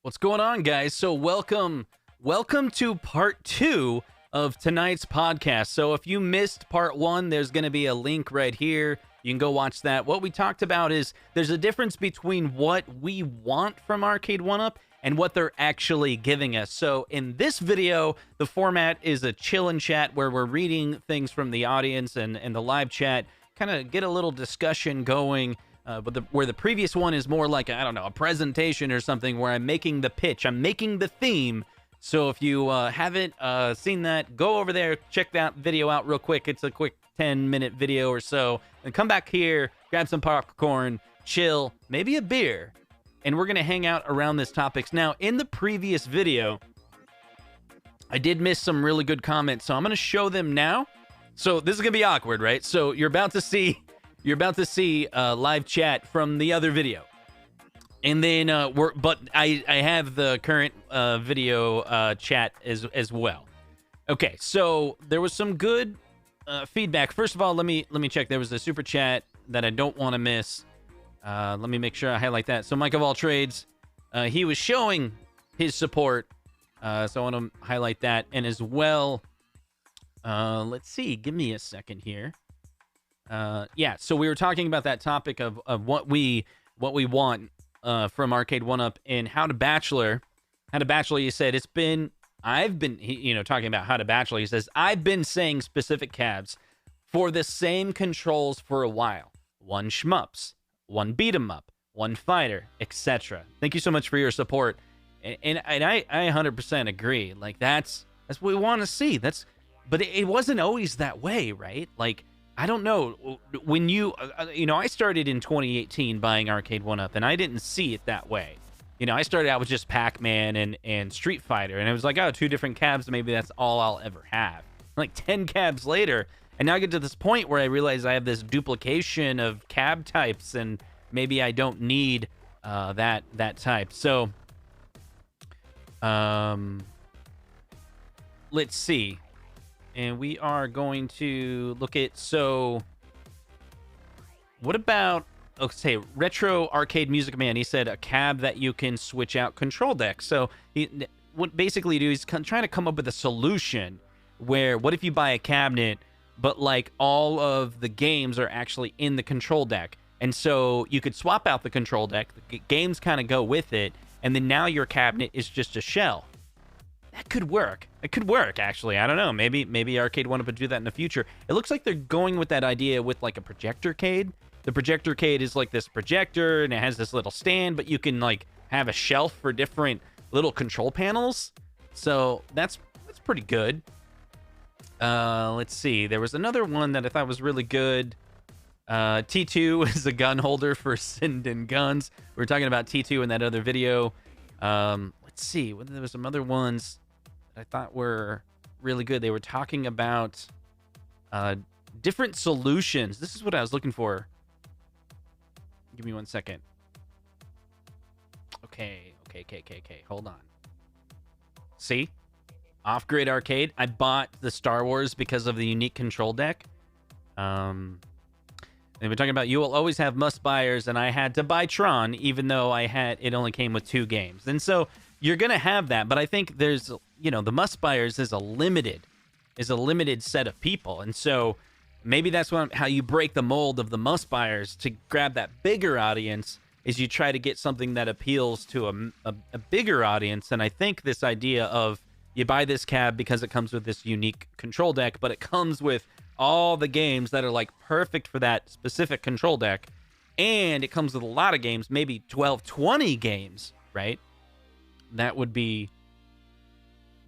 What's going on, guys? So welcome to part 2 of tonight's podcast. So if you missed part 1, there's going to be a link right here. You can go watch that. What we talked about is there's a difference between what we want from Arcade1up and what they're actually giving us. So in this video, the format is a chill and chat where we're reading things from the audience and the live chat, kind of get a little discussion going. Where the previous one is more like, I don't know, a presentation or something where I'm making the pitch, I'm making the theme. So if you haven't seen that, go over there, check that video out real quick. It's a quick 10-minute video or so. And come back here, grab some popcorn, chill, maybe a beer, and we're going to hang out around this topics. Now, in the previous video, I did miss some really good comments, so I'm going to show them now. So this is going to be awkward, right? So you're about to see live chat from the other video, and then I have the current video chat as well. Okay, so there was some good feedback. First of all, let me check. There was a super chat that I don't want to miss. Let me make sure I highlight that. So Mike of all trades, he was showing his support, so I want to highlight that. And as well, let's see. Give me a second here. Yeah, so we were talking about that topic of what we want from Arcade1up and How to Bachelor. How to Bachelor, you said I've been talking about How to Bachelor. He says I've been saying specific cabs for the same controls for a while. One shmups, one beat 'em up, one fighter, etc. Thank you so much for your support, and I 100% agree. Like that's what we want to see. But it wasn't always that way, right? Like, I don't know, when I started in 2018 buying Arcade1up, and I didn't see it that way. I started out with just Pac-Man and Street Fighter, and it was like, oh, 2 different cabs, maybe that's all I'll ever have. Like 10 cabs later, and now I get to this point where I realize I have this duplication of cab types, and maybe I don't need that type. So, let's see. And we are going to look at, so what about, say, Retro Arcade Music Man? He said a cab that you can switch out control decks. So what basically do is trying to come up with a solution where, what if you buy a cabinet, but like all of the games are actually in the control deck? And so you could swap out the control deck, the games kind of go with it, and then now your cabinet is just a shell. That could work. It could work, actually. I don't know. Maybe Arcade1up would do that in the future. It looks like they're going with that idea with like a projectorcade. The projectorcade is like this projector, and it has this little stand, but you can like have a shelf for different little control panels. So that's pretty good. Let's see. There was another one that I thought was really good. T2 is a gun holder for Sinden guns. We were talking about T2 in that other video. Let's see. There were some other ones I thought were really good. They were talking about different solutions. This is what I was looking for. Give me 1 second. Okay. Hold on. See? Off-grid arcade. I bought the Star Wars because of the unique control deck. And we're talking about you will always have must-buyers, and I had to buy Tron, even though it only came with 2 games. And so you're going to have that, but I think there's, the must-buyers is a limited set of people. And so maybe that's how you break the mold of the must-buyers to grab that bigger audience, is you try to get something that appeals to a bigger audience. And I think this idea of you buy this cab because it comes with this unique control deck, but it comes with all the games that are like perfect for that specific control deck, and it comes with a lot of games, maybe 12, 20 games, right? That would be,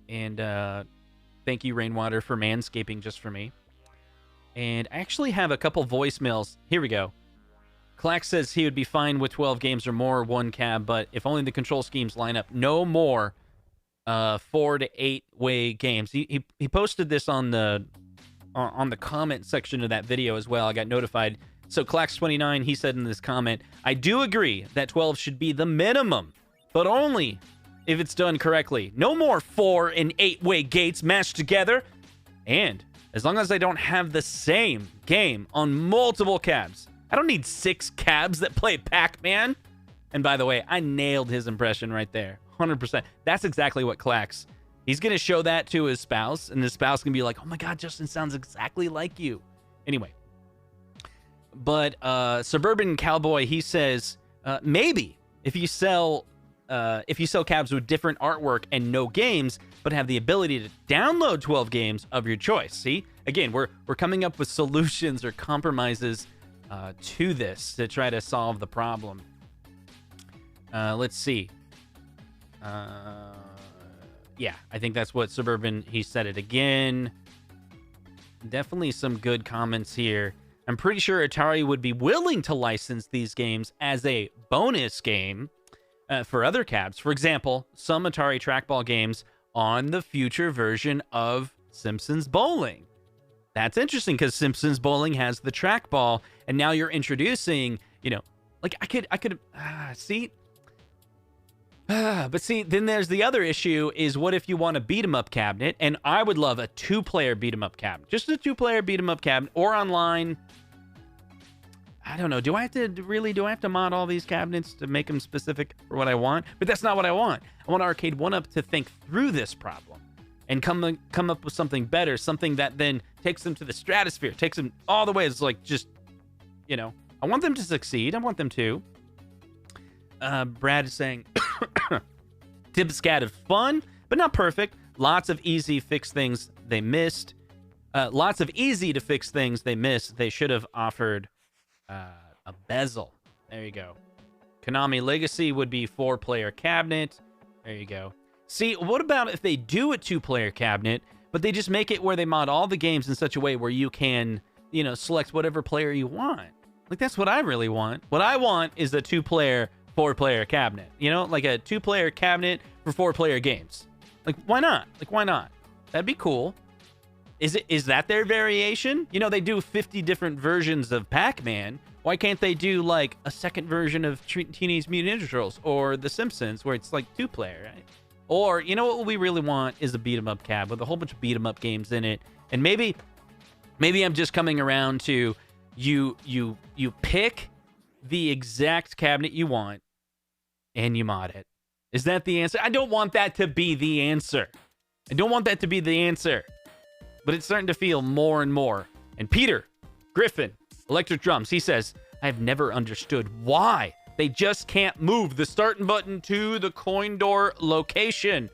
and thank you, Rainwater, for manscaping just for me. And I actually have a couple voicemails. Here we go. Clack says he would be fine with 12 games or more, 1 cab, but if only the control schemes line up, no more 4 to 8 way games. He posted this on the comment section of that video as well. I got notified. So Clax29, he said in this comment, I do agree that 12 should be the minimum, but only if it's done correctly. No more 4 and 8 way gates mashed together. And as long as I don't have the same game on multiple cabs. I don't need 6 cabs that play Pac-Man. And by the way, I nailed his impression right there. 100%. That's exactly what Clacks. He's going to show that to his spouse, and his spouse can be like, oh my God, Justin sounds exactly like you. Anyway. But Suburban Cowboy, he says, maybe if you sell cabs with different artwork and no games, but have the ability to download 12 games of your choice. See, again, we're coming up with solutions or compromises to this to try to solve the problem. Let's see. Yeah, I think that's what Suburban, he said it again. Definitely some good comments here. I'm pretty sure Atari would be willing to license these games as a bonus game for other cabs. For example, some Atari trackball games on the future version of Simpsons Bowling. That's interesting because Simpsons Bowling has the trackball, and now you're introducing, like I could see. But see, then there's the other issue is what if you want a beat 'em up cabinet? And I would love a 2-player beat 'em up cabinet. Just a 2-player beat 'em up cabinet or online. I don't know. Do I have to mod all these cabinets to make them specific for what I want? But that's not what I want. I want Arcade1up to think through this problem and come up with something better, something that then takes them to the stratosphere, takes them all the way. It's like just, I want them to succeed. I want them to. Brad is saying, Tibscat is fun, but not perfect. Lots of easy to fix things they missed. They should have offered a bezel. There you go. Konami Legacy would be 4-player cabinet. There you go. See, what about if they do a 2-player cabinet, but they just make it where they mod all the games in such a way where you can, select whatever player you want? Like, that's what I really want. What I want is a 2-player, 4-player cabinet. Like a 2-player cabinet for 4-player games. Like, why not? That'd be cool. Is that their variation? They do 50 different versions of Pac-Man. Why can't they do like a second version of Teenage Mutant Ninja Turtles or The Simpsons where it's like 2-player, right? Or, what we really want is a beat 'em up cab with a whole bunch of beat 'em up games in it. And maybe I'm just coming around to you pick the exact cabinet you want and you mod it. Is that the answer? I don't want that to be the answer. But it's starting to feel more and more. And Peter Griffin, Electric Drums, he says, I've never understood why they just can't move the starting button to the coin door location.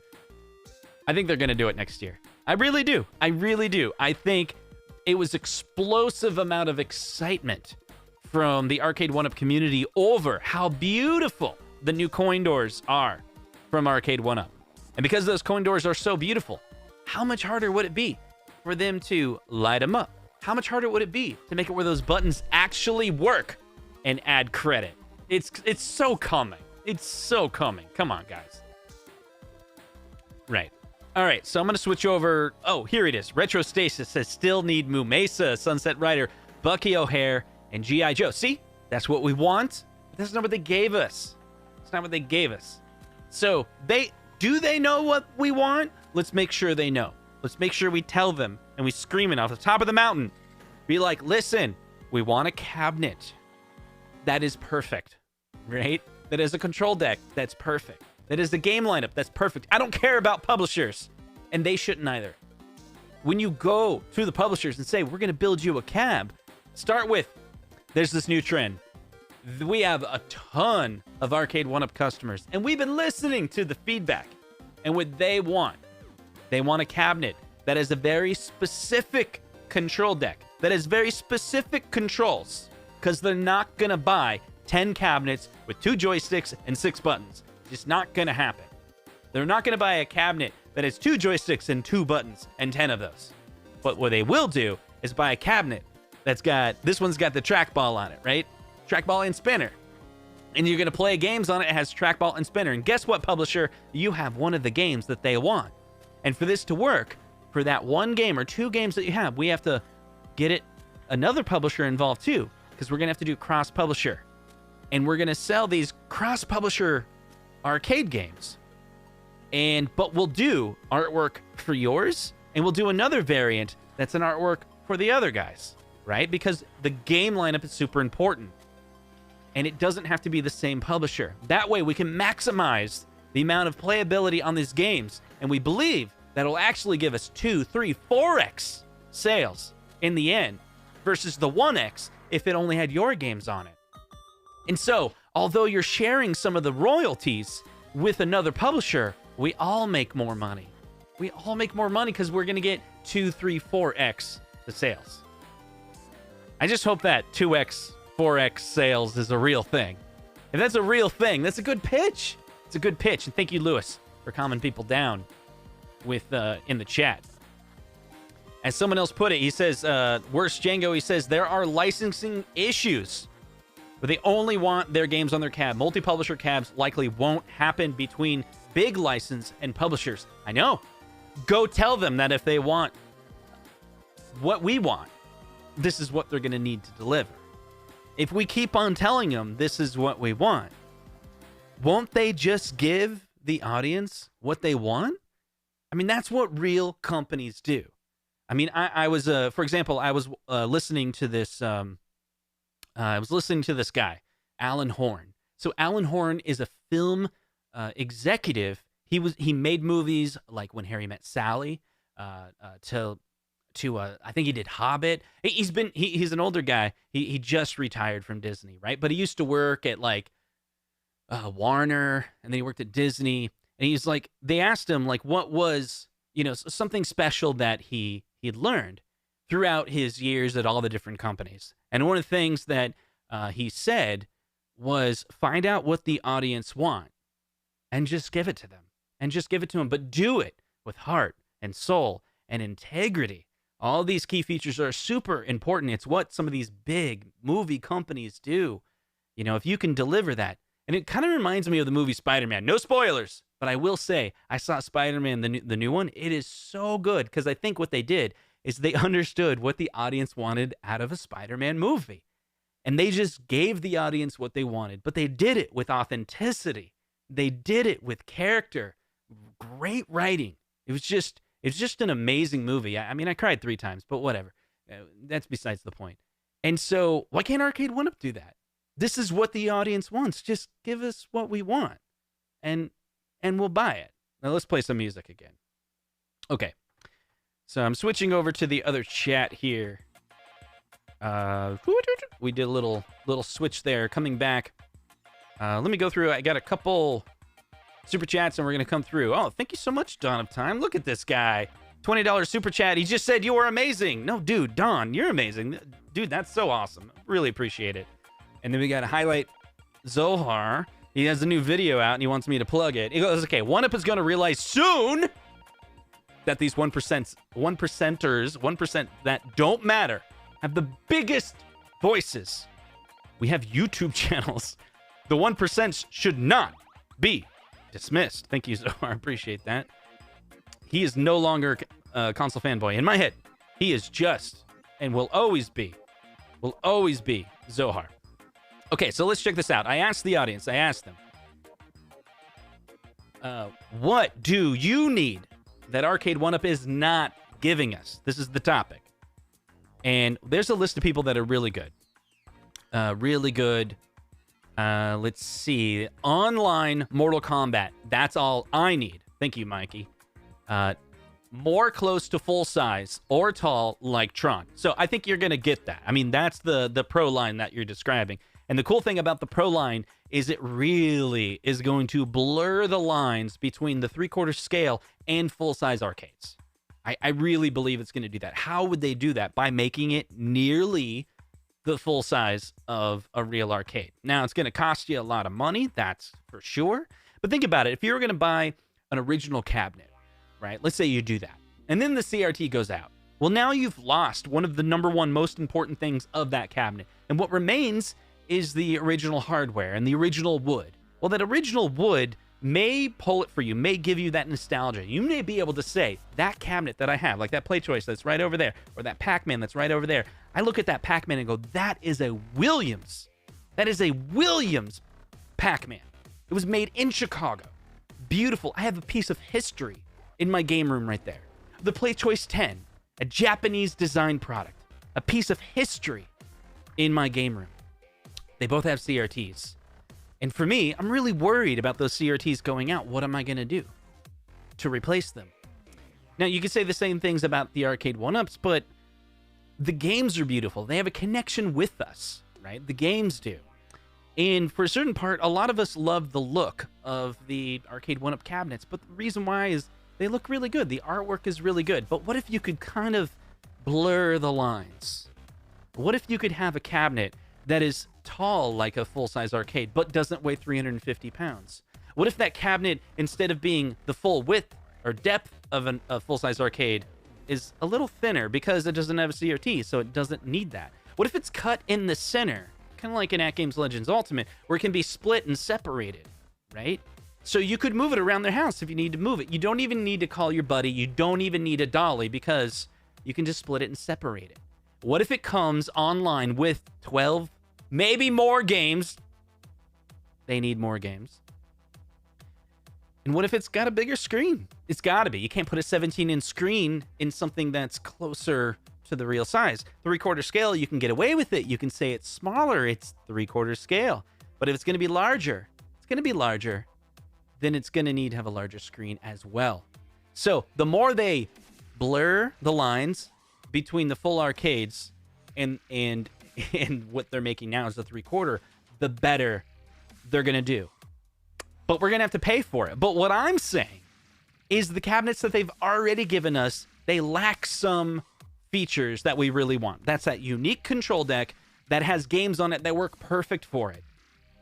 I think they're going to do it next year. I really do. I think it was explosive amount of excitement from the Arcade1up community over how beautiful the new coin doors are from Arcade1up. And because those coin doors are so beautiful, how much harder would it be for them to light them up? How much harder would it be to make it where those buttons actually work and add credit? It's so coming. Come on, guys. Right. All right, so I'm going to switch over. Oh, here it is. Retro Stasis says, still need Moo Mesa, Sunset Rider, Bucky O'Hare, and G.I. Joe. See? That's what we want. But that's not what they gave us. So, do they know what we want? Let's make sure they know. Let's make sure we tell them and we scream it off the top of the mountain. Be like, listen, we want a cabinet that is perfect, right? That is a control deck that's perfect. That is the game lineup that's perfect. I don't care about publishers, and they shouldn't either. When you go to the publishers and say, we're going to build you a cab, start with, there's this new trend. We have a ton of Arcade1up customers, and we've been listening to the feedback and what they want. They want a cabinet that has a very specific control deck, that has very specific controls, because they're not going to buy 10 cabinets with 2 joysticks and 6 buttons. Just not going to happen. They're not going to buy a cabinet that has 2 joysticks and 2 buttons and 10 of those. But what they will do is buy a cabinet that's got, this one's got the trackball on it, right? Trackball and spinner. And you're going to play games on it. It has trackball and spinner. And guess what, publisher? You have one of the games that they want. And for this to work, for that 1 game or 2 games that you have, we have to get another publisher involved too, because we're going to have to do cross-publisher. And we're going to sell these cross-publisher arcade games. But we'll do artwork for yours, and we'll do another variant that's an artwork for the other guys, right? Because the game lineup is super important. and it doesn't have to be the same publisher. That way we can maximize the amount of playability on these games, and we believe that'll actually give us 2, 3, 4x sales in the end versus the 1x if it only had your games on it. And so, although you're sharing some of the royalties with another publisher, we all make more money. We all make more money because we're going to get 2, 3, 4x the sales. I just hope that 2x, 4x sales is a real thing. If that's a real thing, that's a good pitch. It's a good pitch. And thank you, Lewis, for calming people down with in the chat. As someone else put it, he says, Worst Django, he says, there are licensing issues, but they only want their games on their cab. Multi-publisher cabs likely won't happen between big license and publishers. I know. Go tell them that if they want what we want, this is what they're going to need to deliver. If we keep on telling them this is what we want, won't they just give the audience what they want? I mean, that's what real companies do. I mean, I was, for example, I was listening to this. I was listening to this guy, Alan Horn. So Alan Horn is a film executive. He made movies like When Harry Met Sally, to I think he did Hobbit. He's an older guy. He just retired from Disney, right? But he used to work at like Warner, and then he worked at Disney. And he's like, they asked him like, what was, something special that he had learned throughout his years at all the different companies. And one of the things that he said was find out what the audience want and just give it to them. And just give it to them, but do it with heart and soul and integrity. All these key features are super important. It's what some of these big movie companies do. If you can deliver that. And it kind of reminds me of the movie Spider-Man. No spoilers, but I will say I saw Spider-Man, the new one. It is so good because I think what they did is they understood what the audience wanted out of a Spider-Man movie. And they just gave the audience what they wanted, but they did it with authenticity. They did it with character. Great writing. It was just an amazing movie. I mean, I cried 3 times, but whatever. That's besides the point. And so why can't Arcade1up do that? This is what the audience wants. Just give us what we want and we'll buy it. Now let's play some music again. Okay. So I'm switching over to the other chat here. We did a little switch there. Coming back. Let me go through. I got a couple super chats and we're going to come through. Oh, thank you so much, Dawn of Time. Look at this guy. $20 super chat. He just said you are amazing. No, dude, Dawn, you're amazing. Dude, that's so awesome. Really appreciate it. And then we got to highlight Zohar. He has a new video out and he wants me to plug it. He goes, okay, 1UP is going to realize soon that these 1% that don't matter have the biggest voices. We have YouTube channels. The 1% should not be dismissed. Thank you, Zohar. Appreciate that. He is no longer a console fanboy. In my head, he is just and will always be Zohar. Okay, so let's check this out. I asked the audience, I asked them, what do you need that Arcade1up is not giving us? This is the topic. And there's a list of people that are really good. Let's see. Online Mortal Kombat. That's all I need. Thank you, Mikey. More close to full size or tall like Tron. So I think you're going to get that. I mean, that's the pro line that you're describing. And the cool thing about the pro line is it really is going to blur the lines between the 3/4 scale and full-size arcades. I really believe it's going to do that. How would they do that? By making it nearly the full size of a real arcade. Now, it's going to cost you a lot of money, that's for sure. But think about it. If you were going to buy an original cabinet, right? Let's say you do that. And then the CRT goes out. Well, now you've lost one of the #1 most important things of that cabinet. And what remains is the original hardware and the original wood. Well, that original wood may pull it for you, may give you that nostalgia. You may be able to say, that cabinet that I have, like that Play Choice that's right over there, or that Pac-Man that's right over there. I look at that Pac-Man and go, that is a Williams. That is a Williams Pac-Man. It was made in Chicago. Beautiful. I have a piece of history in my game room right there. The Play Choice 10, a Japanese design product, a piece of history in my game room. They both have CRTs. And for me, I'm really worried about those CRTs going out. What am I going to do to replace them? Now, you could say the same things about the Arcade1ups, but the games are beautiful. They have a connection with us, right? The games do. And for a certain part, a lot of us love the look of the Arcade1up cabinets, but the reason why is they look really good. The artwork is really good. But what if you could kind of blur the lines? What if you could have a cabinet that is tall like a full-size arcade, but doesn't weigh 350 pounds? What if that cabinet, instead of being the full width or depth of a full-size arcade, is a little thinner because it doesn't have a CRT, so it doesn't need that? What if it's cut in the center, kind of like in AtGames Legends Ultimate, where it can be split and separated, right? So you could move it around their house if you need to move it. You don't even need to call your buddy. You don't even need a dolly because you can just split it and separate it. What if it comes online with 12, maybe more games? They need more games. And what if it's got a bigger screen? It's got to be. You can't put a 17-inch screen in something that's closer to the real size. 3/4 scale, you can get away with it. You can say it's smaller. It's 3/4 scale. But if it's going to be larger, then it's going to need to have a larger screen as well. So the more they blur the lines between the full arcades and what they're making now is the 3/4, the better they're going to do. But we're going to have to pay for it. But what I'm saying is the cabinets that they've already given us, they lack some features that we really want. That's that unique control deck that has games on it that work perfect for it.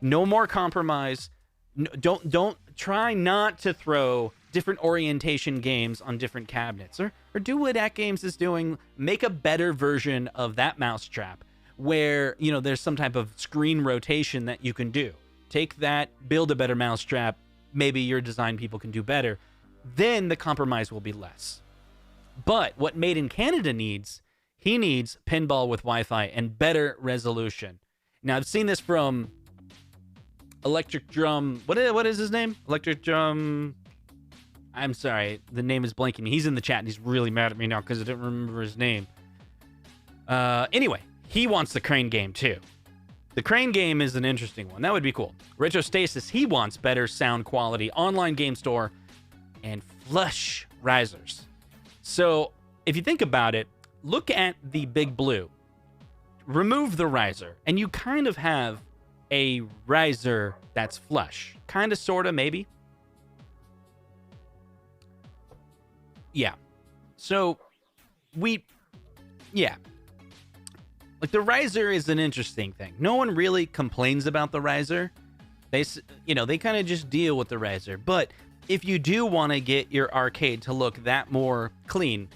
No more compromise. No, don't try not to throw different orientation games on different cabinets, or do what AtGames is doing. Make a better version of that mousetrap where, you know, there's some type of screen rotation that you can do. Take that, build a better mousetrap. Maybe your design people can do better. Then the compromise will be less. But what Made in Canada needs, he needs pinball with Wi-Fi and better resolution. Now, I've seen this from Electric Drum. What is his name? Electric Drum. I'm sorry, the name is blanking me. He's in the chat and he's really mad at me now because I didn't remember his name. Anyway, he wants the crane game too. The crane game is an interesting one. That would be cool. Retrostasis, he wants better sound quality, online game store, and flush risers. So if you think about it, look at the Big Blue. Remove the riser, and you kind of have a riser that's flush. Kind of, sort of, maybe. Yeah. So, yeah. Like, the riser is an interesting thing. No one really complains about the riser. They kind of just deal with the riser. But if you do want to get your arcade to look that more clean,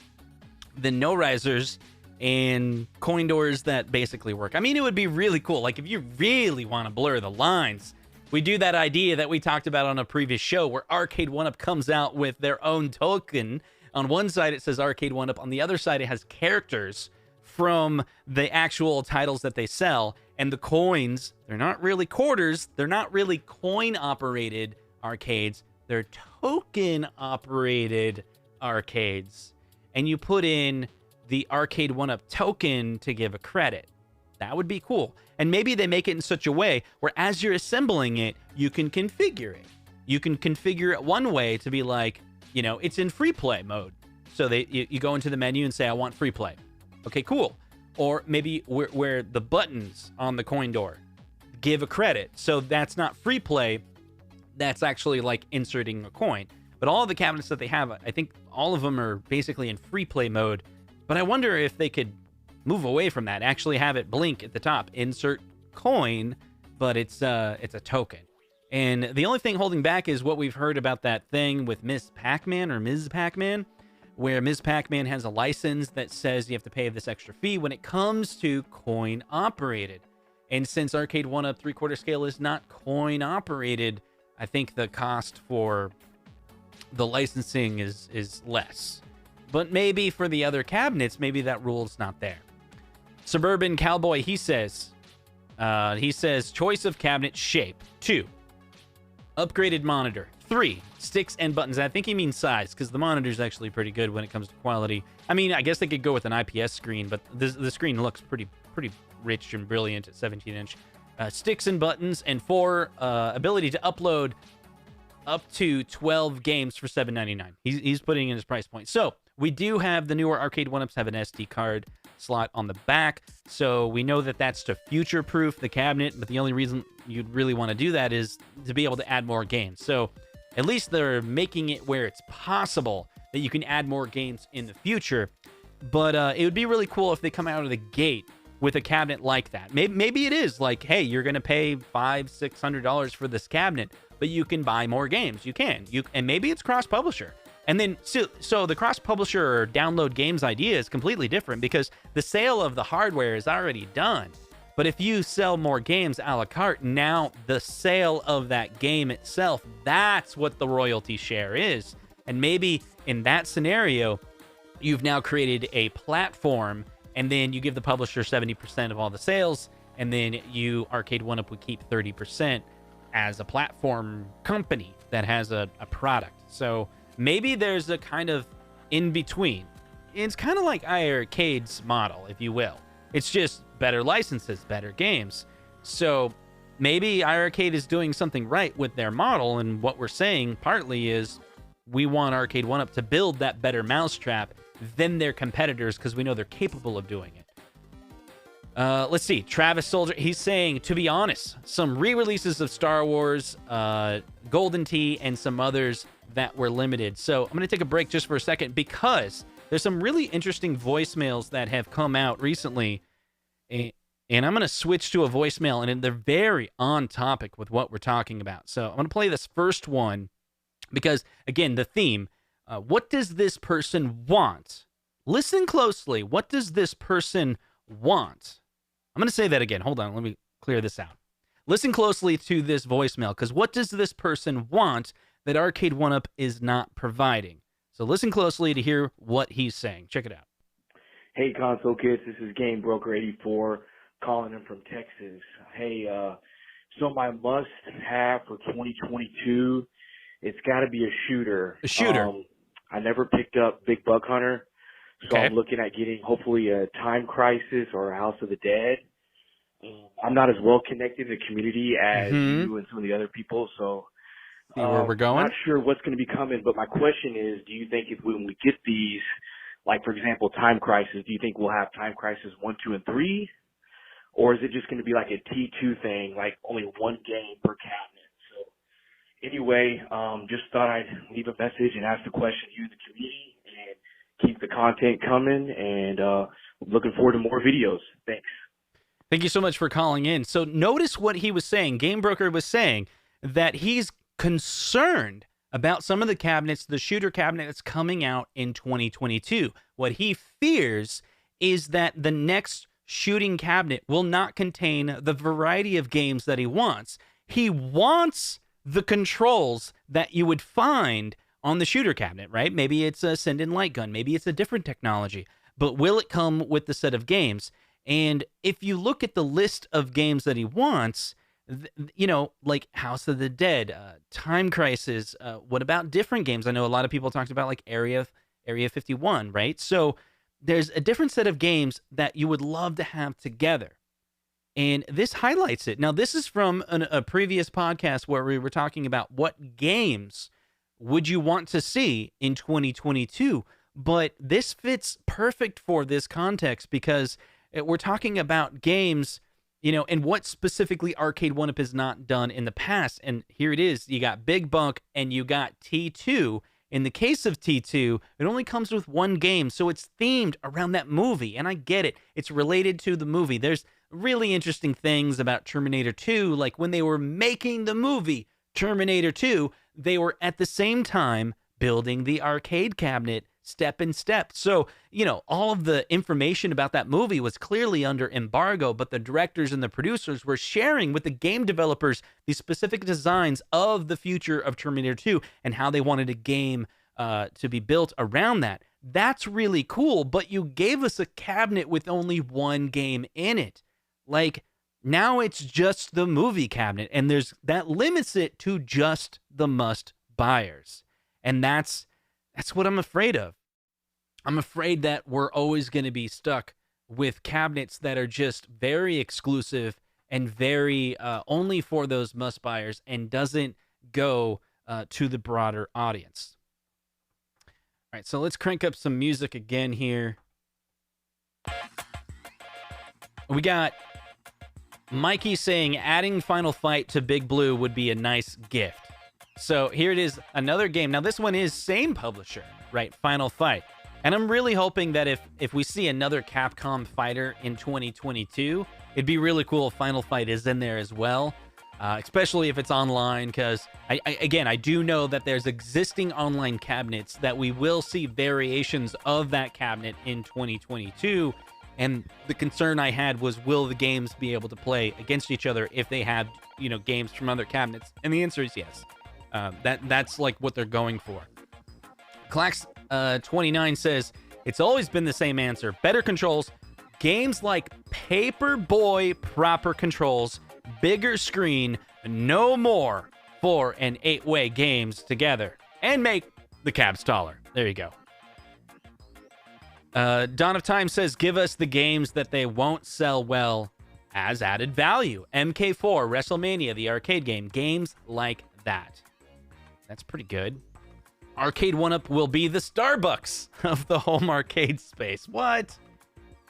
then no risers and coin doors that basically work. I mean, it would be really cool. Like, if you really want to blur the lines, we do that idea that we talked about on a previous show where Arcade1up comes out with their own token. On one side, it says Arcade1up. On the other side, it has characters from the actual titles that they sell. And the coins, they're not really quarters. They're not really coin-operated arcades. They're token-operated arcades. And you put in the Arcade1up token to give a credit. That would be cool. And maybe they make it in such a way where as you're assembling it, you can configure it. You can configure it one way to be like, you know, it's in free play mode. So you go into the menu and say, I want free play. Okay, cool. Or maybe where the buttons on the coin door give a credit. So that's not free play. That's actually like inserting a coin. But all of the cabinets that they have, I think all of them are basically in free play mode. But I wonder if they could move away from that, actually have it blink at the top, insert coin, but it's a token. And the only thing holding back is what we've heard about that thing with Miss Pac-Man or Ms. Pac-Man, where Ms. Pac-Man has a license that says you have to pay this extra fee when it comes to coin operated. And since Arcade1up 3/4 scale is not coin operated, I think the cost for the licensing is less. But maybe for the other cabinets, maybe that rule's not there. Suburban Cowboy, he says choice of cabinet shape. 2, upgraded monitor. 3, sticks and buttons. I think he means size, because the monitor's actually pretty good when it comes to quality. I mean, I guess they could go with an IPS screen, but the screen looks pretty rich and brilliant at 17-inch. sticks and buttons, and 4 ability to upload up to 12 games for $7.99. He's putting in his price point. So we do have the newer Arcade1ups have an SD card slot on the back, so we know that that's to future-proof the cabinet, but the only reason you'd really want to do that is to be able to add more games. So at least they're making it where it's possible that you can add more games in the future, but it would be really cool if they come out of the gate with a cabinet like that. Maybe it is like, hey, you're going to pay $500-$600 for this cabinet, but you can buy more games. You can. And maybe it's cross-publisher. And then, so the cross-publisher or download games idea is completely different because the sale of the hardware is already done. But if you sell more games a la carte, now the sale of that game itself, that's what the royalty share is. And maybe in that scenario, you've now created a platform, and then you give the publisher 70% of all the sales, and then you, Arcade1up, would keep 30% as a platform company that has a product. So maybe there's a kind of in-between. It's kind of like iArcade's model, if you will. It's just better licenses, better games. So maybe iArcade is doing something right with their model, and what we're saying partly is we want Arcade1up to build that better mousetrap than their competitors because we know they're capable of doing it. Let's see. Travis Soldier, he's saying, to be honest, some re-releases of Star Wars, Golden Tee, and some others that were limited. So I'm going to take a break just for a second because there's some really interesting voicemails that have come out recently. And I'm going to switch to a voicemail, and they're very on topic with what we're talking about. So I'm going to play this first one because, again, the theme, what does this person want? Listen closely. What does this person want? I'm going to say that again. Hold on. Let me clear this out. Listen closely to this voicemail because what does this person want that Arcade1up is not providing? So listen closely to hear what he's saying. Check it out. Hey, Console Kids. This is Game Broker 84 calling in from Texas. Hey, so my must-have for 2022, it's got to be a shooter. A shooter. I never picked up Big Buck Hunter. So Okay. I'm looking at getting hopefully a Time Crisis or a House of the Dead. I'm not as well connected in the community as you and some of the other people, so see where we're going. Not sure what's going to be coming. But my question is, do you think if when we get these, like for example, Time Crisis, do you think we'll have Time Crisis 1, 2, and 3, or is it just going to be like a T2 thing, like only one game per cabinet? So anyway, just thought I'd leave a message and ask the question to you in the community. Keep the content coming, and looking forward to more videos. Thanks. Thank you so much for calling in. So notice what he was saying. Game Broker was saying that he's concerned about some of the cabinets, the shooter cabinet that's coming out in 2022. What he fears is that the next shooting cabinet will not contain the variety of games that he wants. He wants the controls that you would find on the shooter cabinet, right? Maybe it's a send-in light gun. Maybe it's a different technology. But will it come with the set of games? And if you look at the list of games that he wants, you know, like House of the Dead, Time Crisis, what about different games? I know a lot of people talked about like Area 51, right? So there's a different set of games that you would love to have together. And this highlights it. Now, this is from a previous podcast where we were talking about what games would you want to see in 2022? But this fits perfect for this context because we're talking about games, you know, and what specifically Arcade1up has not done in the past. And here it is. You got Big Buck and you got T2. In the case of T2, it only comes with one game, so it's themed around that movie. And I get it. It's related to the movie. There's really interesting things about Terminator 2, like when they were making the movie Terminator 2, they were at the same time building the arcade cabinet step in step. So, you know, all of the information about that movie was clearly under embargo, but the directors and the producers were sharing with the game developers the specific designs of the future of Terminator 2 and how they wanted a game to be built around that. That's really cool, but you gave us a cabinet with only one game in it. Like, now it's just the movie cabinet, and that limits it to just the must buyers. And that's what I'm afraid of. I'm afraid that we're always going to be stuck with cabinets that are just very exclusive and very only for those must buyers and doesn't go to the broader audience. All right, so let's crank up some music again here. We got Mikey saying adding Final Fight to Big Blue would be a nice gift. So here it is, another game. Now this one is same publisher, right? Final Fight. And I'm really hoping that if we see another Capcom fighter in 2022, it'd be really cool if Final Fight is in there as well, especially if it's online, because I do know that there's existing online cabinets that we will see variations of that cabinet in 2022. And the concern I had was, will the games be able to play against each other if they have, games from other cabinets? And the answer is yes. That's like what they're going for. Clax 29 says, it's always been the same answer. Better controls, games like Paperboy proper controls, bigger screen, no more 4 and 8-way games together, and make the cabs taller. There you go. Dawn of Time says, give us the games that they won't sell well as added value. MK4, WrestleMania, the arcade game. Games like that. That's pretty good. Arcade1up will be the Starbucks of the home arcade space. What?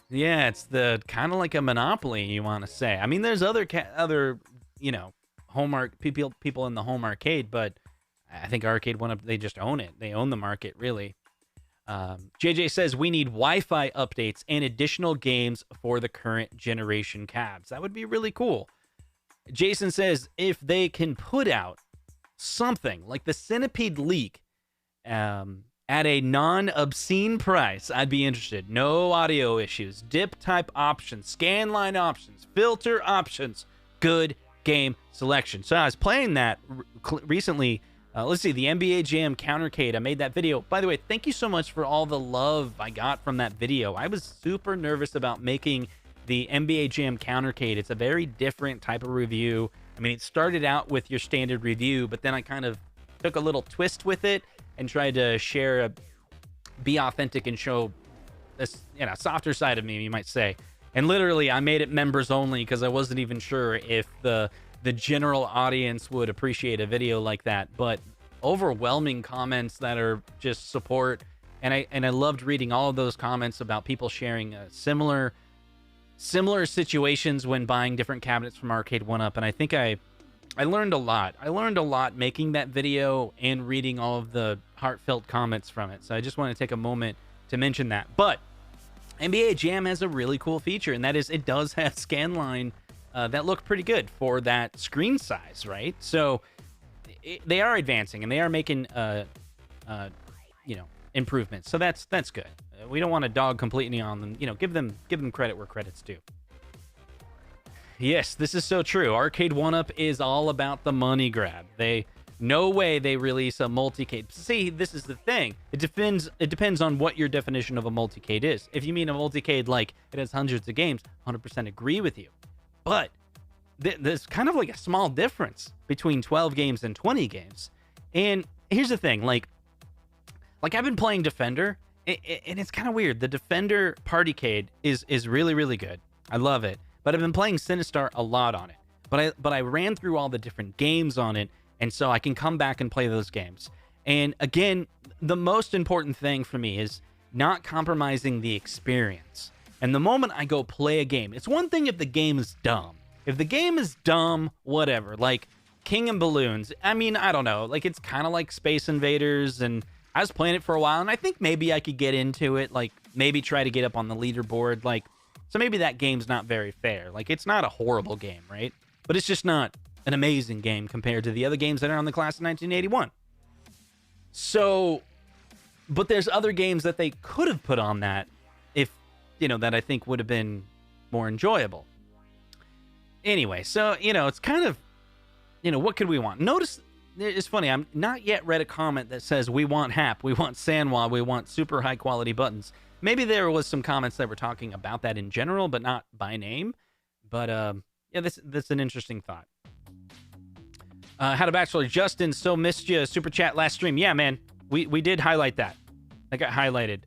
Yeah, it's the kind of like a monopoly, you want to say. I mean, there's other home people in the home arcade, but I think Arcade1up, they just own it. They own the market, really. JJ says we need Wi-Fi updates and additional games for the current generation cabs. That would be really cool. Jason says if they can put out something like the Centipede leak at a non-obscene price, I'd be interested. No audio issues, dip type options, scan line options, filter options, good game selection. So I was playing that recently. Let's see, the NBA Jam Countercade. I made that video. By the way, thank you so much for all the love I got from that video. I was super nervous about making the NBA Jam Countercade. It's a very different type of review. I mean, it started out with your standard review, but then I kind of took a little twist with it and tried to be authentic and show this, softer side of me, you might say. And literally, I made it members only because I wasn't even sure if the general audience would appreciate a video like that. But overwhelming comments that are just support, and I loved reading all of those comments about people sharing similar situations when buying different cabinets from Arcade1up. And I think I learned a lot. I learned a lot making that video and reading all of the heartfelt comments from it. So I just want to take a moment to mention that. But NBA Jam has a really cool feature, and that is it does have scanline that look pretty good for that screen size, right? So they are advancing and they are making improvements. So that's good. We don't want to dog completely on them. Give them credit where credit's due. Yes, this is so true. Arcade1up is all about the money grab. No way they release a multicade. See, this is the thing. It depends on what your definition of a multicade is. If you mean a multicade like it has hundreds of games, 100% agree with you. But there's kind of like a small difference between 12 games and 20 games. And here's the thing, like I've been playing Defender, and it's kind of weird. The Defender Partycade is really, really good. I love it. But I've been playing Sinistar a lot on it. But I ran through all the different games on it, and so I can come back and play those games. And again, the most important thing for me is not compromising the experience. And the moment I go play a game, it's one thing if the game is dumb. If the game is dumb, whatever, like King and Balloons, I mean, I don't know, like it's kind of like Space Invaders, and I was playing it for a while, and I think maybe I could get into it, like maybe try to get up on the leaderboard, like, so maybe that game's not very fair. Like, it's not a horrible game, right? But it's just not an amazing game compared to the other games that are on the class of 1981. So, but there's other games that they could have put on that if, that I think would have been more enjoyable. Anyway, so, it's kind of, what could we want? Notice, it's funny, I'm not yet read a comment that says we want HAP, we want Sanwa, we want super high quality buttons. Maybe there was some comments that were talking about that in general, but not by name. But, yeah, that's an interesting thought. How to Bachelor Justin, so missed you super chat last stream. Yeah, man, we did highlight that. That got highlighted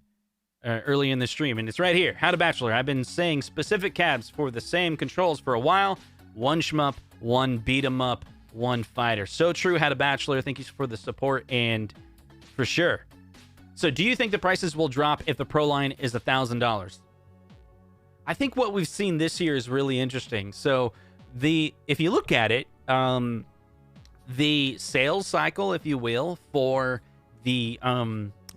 early in the stream, and it's right here. How to Bachelor. I've been saying specific cabs for the same controls for a while. one shmup, one beat 'em up, one fighter. So true, had a bachelor. Thank you for the support, and for sure. So do you think the prices will drop if the Pro line is $1,000? I think what we've seen this year is really interesting. So if you look at it, the sales cycle, if you will, for the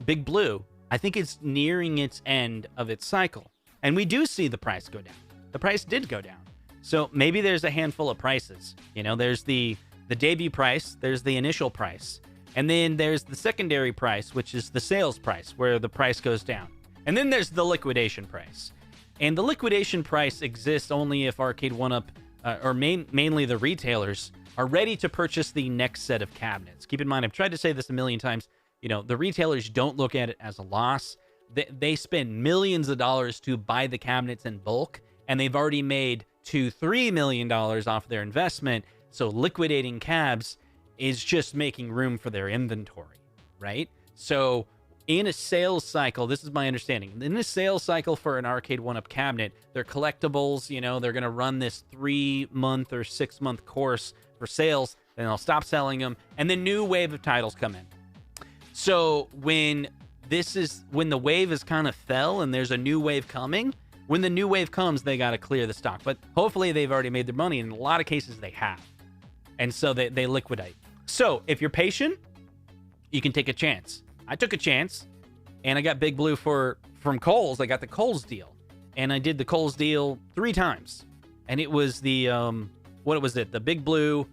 Big Blue, I think it's nearing its end of its cycle. And we do see the price go down. The price did go down. So maybe there's a handful of prices. You know, there's the debut price, there's the initial price, and then there's the secondary price, which is the sales price, where the price goes down. And then there's the liquidation price. And the liquidation price exists only if Arcade1up, or mainly the retailers, are ready to purchase the next set of cabinets. Keep in mind, I've tried to say this a million times, you know, the retailers don't look at it as a loss. They spend millions of dollars to buy the cabinets in bulk, and they've already made $2-3 million off their investment. So liquidating cabs is just making room for their inventory, right? So in a sales cycle, this is my understanding, in a sales cycle for an Arcade1up cabinet, they're collectibles, you know, they're going to run this 3-month or 6-month course for sales, then they'll stop selling them, and the new wave of titles come in. So when the wave is kind of fell and there's a new wave coming, when the new wave comes, they got to clear the stock. But hopefully they've already made their money. In a lot of cases, they have. And so they liquidate. So if you're patient, you can take a chance. I took a chance, and I got Big Blue from Kohl's. I got the Kohl's deal. And I did the Kohl's deal 3 times. And it was the, what was it? The Big Blue,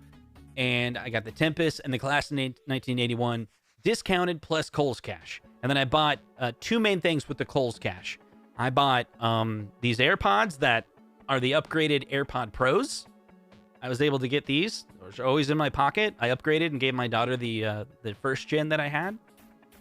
and I got the Tempest and the Class of 1981 discounted plus Kohl's cash. And then I bought 2 main things with the Kohl's cash. I bought these AirPods that are the upgraded AirPod Pros. I was able to get these. Those are always in my pocket. I upgraded and gave my daughter the first gen that I had.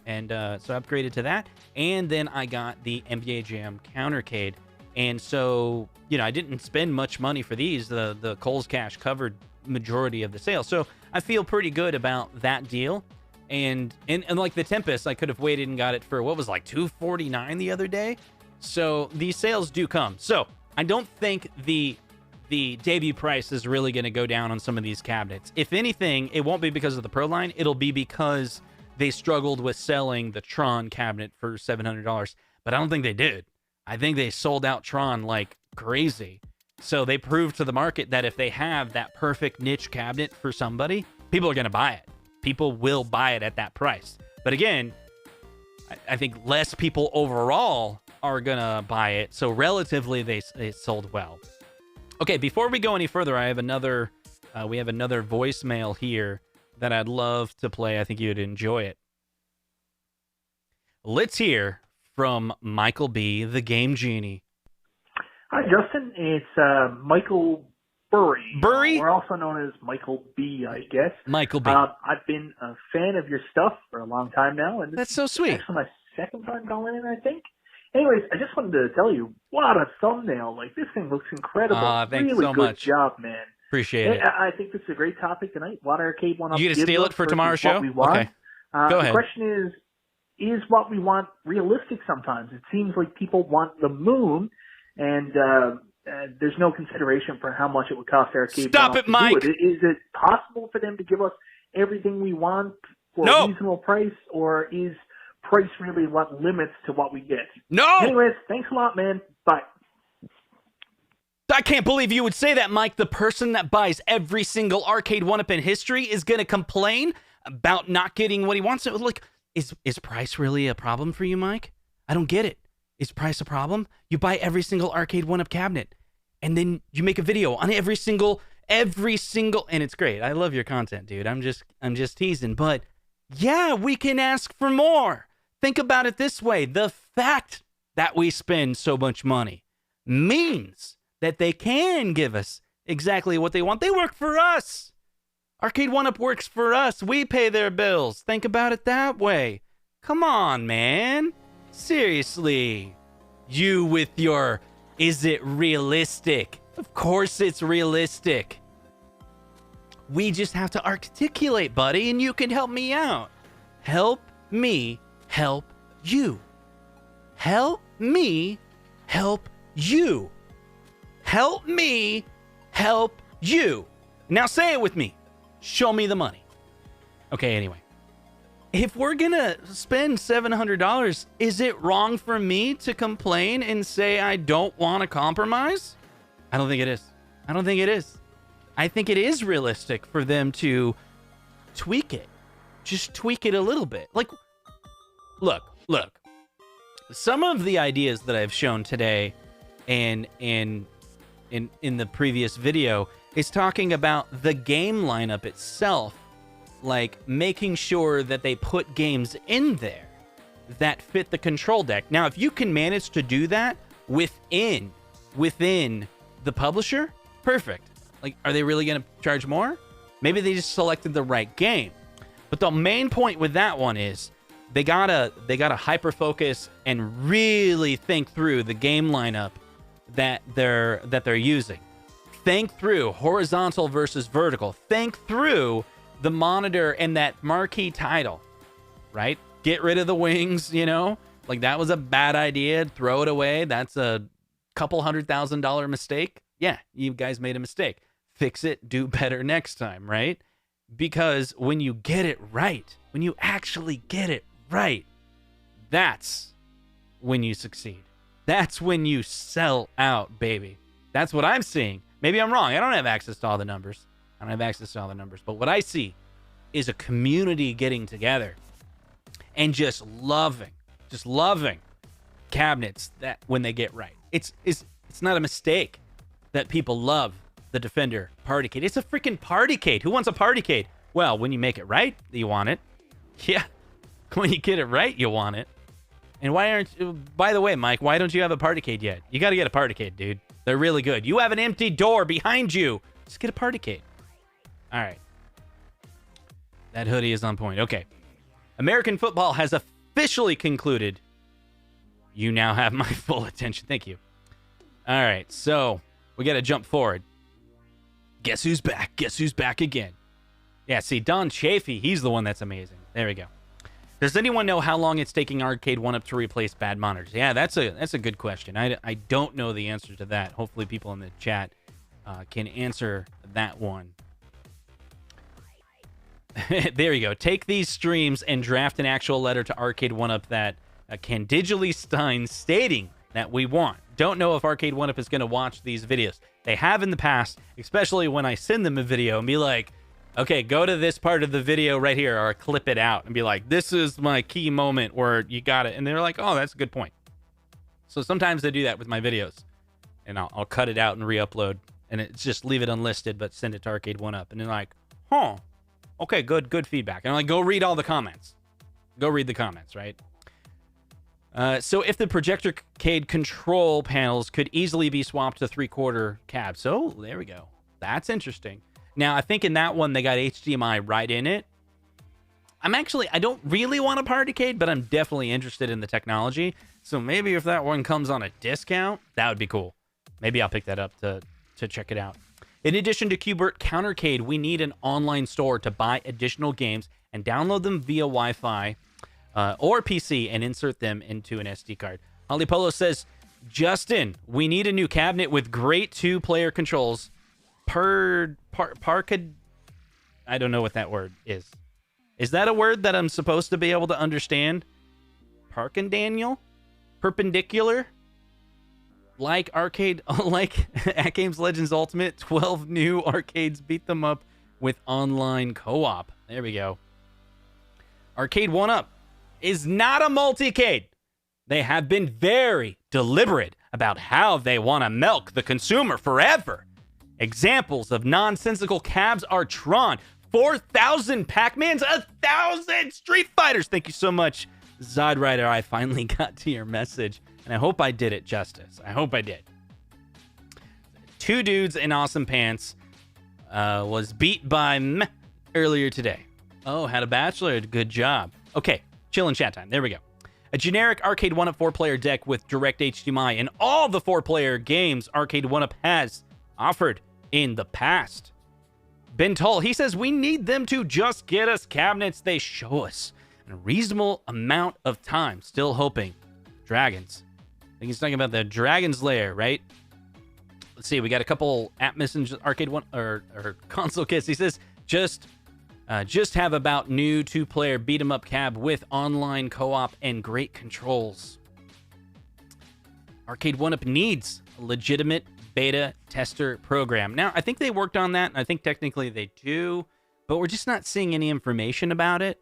And so I upgraded to that. And then I got the NBA Jam Countercade. And so, you know, I didn't spend much money for these. The Kohl's cash covered majority of the sale. So I feel pretty good about that deal. And like the Tempest, I could have waited and got it for what was like $249 the other day. So these sales do come. So I don't think the debut price is really going to go down on some of these cabinets. If anything, it won't be because of the Pro line. It'll be because they struggled with selling the Tron cabinet for $700. But I don't think they did. I think they sold out Tron like crazy. So they proved to the market that if they have that perfect niche cabinet for somebody, people are going to buy it. People will buy it at that price. But again, I think less people overall are going to buy it. So relatively, they sold well. Okay, before we go any further, I have another, we have another voicemail here that I'd love to play. I think you'd enjoy it. Let's hear from Michael B., the Game Genie. Hi, Justin. It's Michael Burry. Burry? We're also known as Michael B., I guess. Michael B. I've been a fan of your stuff for a long time now. And That's so sweet. It's actually my second time calling in, I think. Anyways, I just wanted to tell you, what a thumbnail. Like, this thing looks incredible. Thanks really so good much. Job, man. Appreciate it. I think this is a great topic tonight. What Arcade1up You gonna steal it for tomorrow's show? We want. Okay. Go ahead. The question is what we want realistic sometimes? It seems like people want the moon, and there's no consideration for how much it would cost Arcade1up Stop it, Mike! to do it. Is it possible for them to give us everything we want for a reasonable price, or is price really what limits to what we get? No! Anyways, thanks a lot, man. Bye. I can't believe you would say that, Mike. The person that buys every single Arcade1up in history is going to complain about not getting what he wants. Like, is price really a problem for you, Mike? I don't get it. Is price a problem? You buy every single Arcade1up cabinet, and then you make a video on every single, and it's great. I love your content, dude. I'm just teasing, but yeah, we can ask for more. Think about it this way. The fact that we spend so much money means that they can give us exactly what they want. They work for us. Arcade1up works for us. We pay their bills. Think about it that way. Come on, man. Seriously. You with your, is it realistic? Of course it's realistic. We just have to articulate, buddy, and you can help me out. Help me help you. Help me help you. Help me help You. Now say it with me. Show me the money. Okay, anyway. If we're going to spend $700, is it wrong for me to complain and say I don't want to compromise? I don't think it is. I don't think it is. I think it is realistic for them to tweak it. Just tweak it a little bit. Like, look. Some of the ideas that I've shown today and in the previous video is talking about the game lineup itself, like making sure that they put games in there that fit the control deck. Now, if you can manage to do that within the publisher, perfect. Like, are they really going to charge more? Maybe they just selected the right game. But the main point with that one is they gotta hyper focus and really think through the game lineup that they're using. Think through horizontal versus vertical. Think through the monitor and that marquee title, right? Get rid of the wings, like that was a bad idea. Throw it away. That's a couple $100,000 mistake. Yeah, you guys made a mistake. Fix it. Do better next time, right? Because when you get it right, when you actually get it right, that's when you succeed. That's when you sell out, baby. That's what I'm seeing. Maybe I'm wrong. I don't have access to all the numbers. But what I see is a community getting together and just loving cabinets that when they get right. It's not a mistake that people love the Defender Partycade. It's a freaking Partycade. Who wants a Partycade? Well, when you make it right, you want it. Yeah. When you get it right, you want it. And by the way, Mike, why don't you have a Partycade yet? You got to get a Partycade, dude. They're really good. You have an empty door behind you. Just get a Partycade. All right. That hoodie is on point. Okay. American football has officially concluded. You now have my full attention. Thank you. All right. So we got to jump forward. Guess who's back? Guess who's back again? Yeah, see, Don Chafee, he's the one that's amazing. There we go. Does anyone know how long it's taking Arcade1up to replace bad monitors? Yeah, that's a good question. I don't know the answer to that. Hopefully people in the chat can answer that one. There you go. Take these streams and draft an actual letter to Arcade1up that can digitally sign stating that we want. Don't know if Arcade1up is going to watch these videos. They have in the past, especially when I send them a video and be like, okay, go to this part of the video right here, or clip it out and be like, this is my key moment where you got it. And they're like, oh, that's a good point. So sometimes they do that with my videos. And I'll cut it out and re-upload. And it's just leave it unlisted, but send it to Arcade1up. And they're like, huh, okay, good feedback. And I'm like, go read all the comments. Go read the comments, right? So if the Projectorcade control panels could easily be swapped to 3/4 cabs. So there we go. That's interesting. Now, I think in that one, they got HDMI right in it. I don't really want a Partycade, but I'm definitely interested in the technology. So maybe if that one comes on a discount, that would be cool. Maybe I'll pick that up to check it out. In addition to Qbert Countercade, we need an online store to buy additional games and download them via Wi-Fi or PC and insert them into an SD card. Holly Polo says, Justin, we need a new cabinet with great 2-player controls. I don't know what that word is. Is that a word that I'm supposed to be able to understand? Daniel? Perpendicular? Like AtGames Legends Ultimate, 12 new arcades beat them up with online co-op. There we go. Arcade1up is not a multicade. They have been very deliberate about how they want to milk the consumer forever. Examples of nonsensical cabs are Tron, 4,000 Pac-Mans, 1,000 Street Fighters. Thank you so much, Zod Rider. I finally got to your message, and I hope I did it justice. I hope I did. 2 dudes in awesome pants was beat by meh earlier today. Oh, had a bachelor. Good job. Okay, chill and chat time. There we go. A generic Arcade1up 4-player deck with direct HDMI and all the 4-player games Arcade1up has offered in the past. Ben Tull, he says we need them to just get us cabinets they show us in a reasonable amount of time. Still hoping. Dragons. I think he's talking about the Dragon's Lair, right? let's see. We got a couple app messages, Arcade One or console kits. He says just have about new 2-player beat 'em up cab with online co-op and great controls. Arcade1up needs a legitimate beta tester program. Now, I think they worked on that, and I think technically they do, but we're just not seeing any information about it.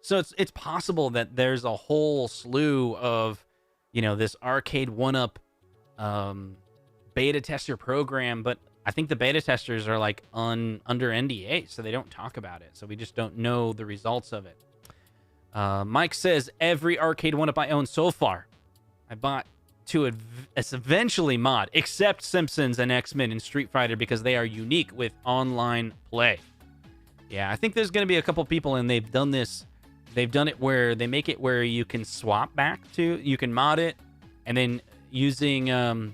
So it's possible that there's a whole slew of, this Arcade1up beta tester program, but I think the beta testers are like under NDA, so they don't talk about it. So we just don't know the results of it. Mike says, every Arcade1up I own so far, I bought to eventually mod, except Simpsons and X-Men and Street Fighter, because they are unique with online play. Yeah, I think there's going to be a couple people, and they've done this. They've done it where they make it where you can swap back to, you can mod it, and then using,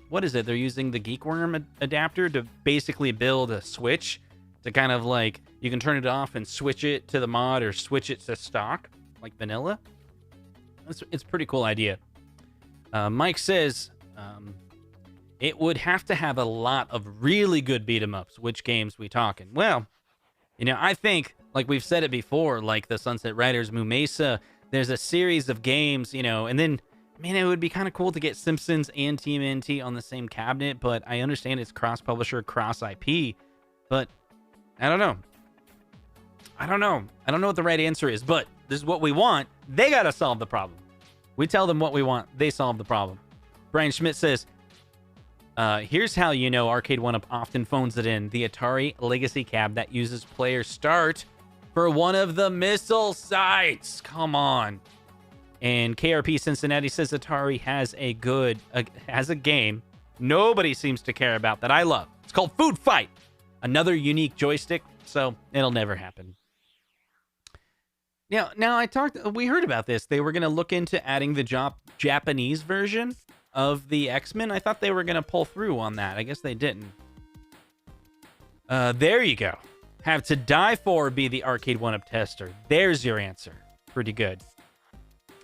what is it? They're using the Geekworm adapter to basically build a Switch to kind of like, you can turn it off and switch it to the mod or switch it to stock, like vanilla. It's a pretty cool idea. Mike says, it would have to have a lot of really good beat 'em ups. Which games we talking? Well, I think, like we've said it before, like the Sunset Riders, Moo Mesa, there's a series of games, and then, it would be kind of cool to get Simpsons and Team NT on the same cabinet, but I understand it's cross-publisher, cross-IP, but I don't know. I don't know what the right answer is, but this is what we want. They got to solve the problem. We tell them what we want. They solve the problem. Brian Schmidt says, here's how you know Arcade1up often phones it in. The Atari Legacy Cab that uses player start for one of the missile sites. Come on. And KRP Cincinnati says Atari has a game nobody seems to care about that I love. It's called Food Fight. Another unique joystick, so it'll never happen. Now we heard about this. They were going to look into adding the Japanese version of the X-Men. I thought they were going to pull through on that. I guess they didn't. There you go. Have to die for be the Arcade1up tester. There's your answer. Pretty good.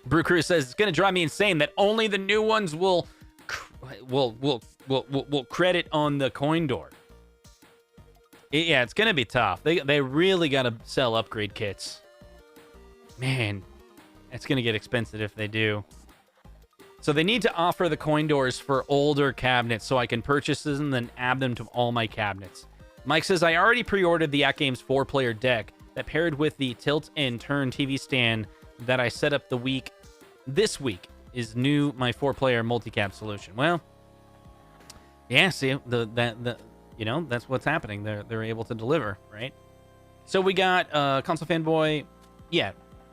Brew Crew says it's going to drive me insane that only the new ones will credit on the coin door. Yeah, it's going to be tough. They really got to sell upgrade kits. Man, it's going to get expensive if they do. So they need to offer the coin doors for older cabinets so I can purchase them and then add them to all my cabinets. Mike says, I already pre-ordered the AtGames 4-player deck that paired with the tilt and turn TV stand that I set up this week is my 4-player multi-cab solution. Well, yeah, see, that's what's happening. They're able to deliver, right? So we got Console Fanboy. Yeah,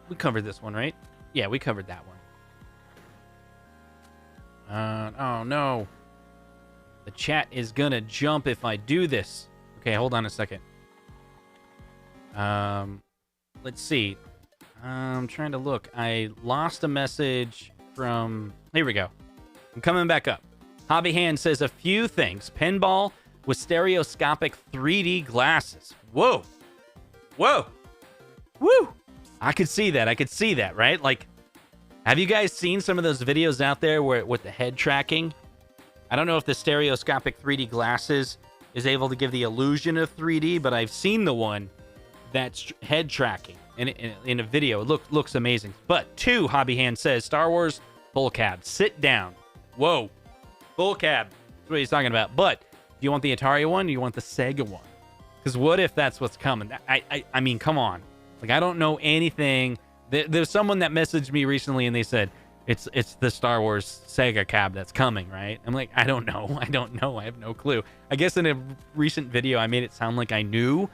we covered this one, right? Yeah, we covered that one. Oh no. The chat is gonna jump if I do this. Okay, hold on a second. Let's see. I'm trying to look. I lost a message from... Here we go. I'm coming back up. Hobby Hand says a few things. Pinball with stereoscopic 3D glasses. Whoa. Whoa. Woo. I could see that, right? Like, have you guys seen some of those videos out there with the head tracking? I don't know if the stereoscopic 3D glasses is able to give the illusion of 3D, but I've seen the one that's head tracking in a video. It looks amazing. But 2, Hobby Hand says, Star Wars full cab. Sit down. Whoa. Full cab. That's what he's talking about. But do you want the Atari one or you want the Sega one? Because what if that's what's coming? I mean, come on. Like, I don't know anything. There's someone that messaged me recently and they said, it's the Star Wars Sega cab that's coming, right? I'm like, I don't know. I have no clue. I guess in a recent video, I made it sound like I knew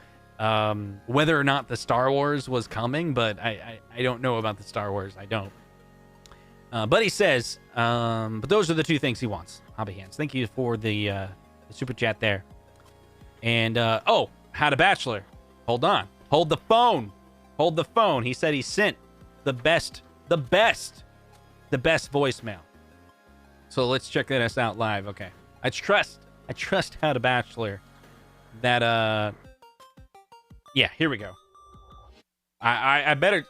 whether or not the Star Wars was coming, but I don't know about the Star Wars. I don't. But he says, but those are the 2 things he wants. Hobby Hands. Thank you for the super chat there. And, How to Bachelor. Hold on. Hold the phone. Hold the phone. He said he sent the best voicemail. So let's check this out live. Okay. I trust How to Bachelor that, yeah, here we go. I better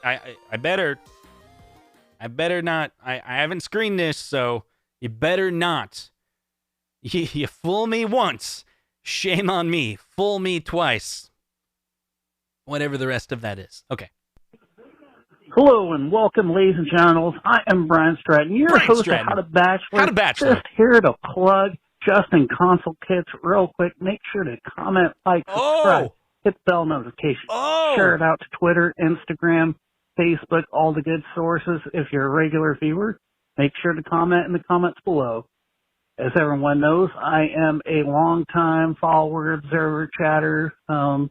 not. I haven't screened this, so you better not You fool me once, shame on me. Fool me twice. Whatever the rest of that is. Okay. Hello and welcome, ladies and gentlemen. I am Brian Stratton, your Brian host Stratton. of How to Bachelor. How to Bachelor. Just here to plug Justin Console Kits real quick. Make sure to comment, like, subscribe, hit the bell notification. Share it out to Twitter, Instagram, Facebook, all the good sources. If you're a regular viewer, make sure to comment in the comments below. As everyone knows, I am a longtime follower, observer, chatter of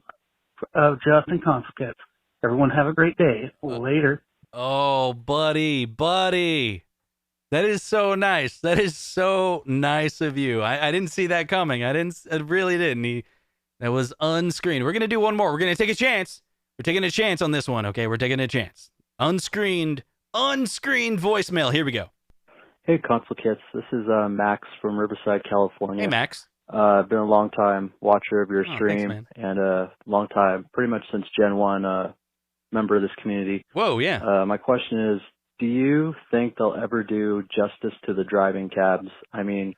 Justin Console Kits. Everyone have a great day. Later. Oh, buddy. That is so nice. That is so nice of you. I didn't see that coming. I really didn't. That was unscreened. We're going to do one more. We're going to take a chance. We're taking a chance on this one, okay? We're taking a chance. Unscreened voicemail. Here we go. Hey, Console Kits. This is Max from Riverside, California. Hey, Max. I've been a long time watcher of your stream, thanks, and a long time, pretty much since Gen 1, member of this community. Whoa, yeah. My question is, do you think they'll ever do justice to the driving cabs? I mean,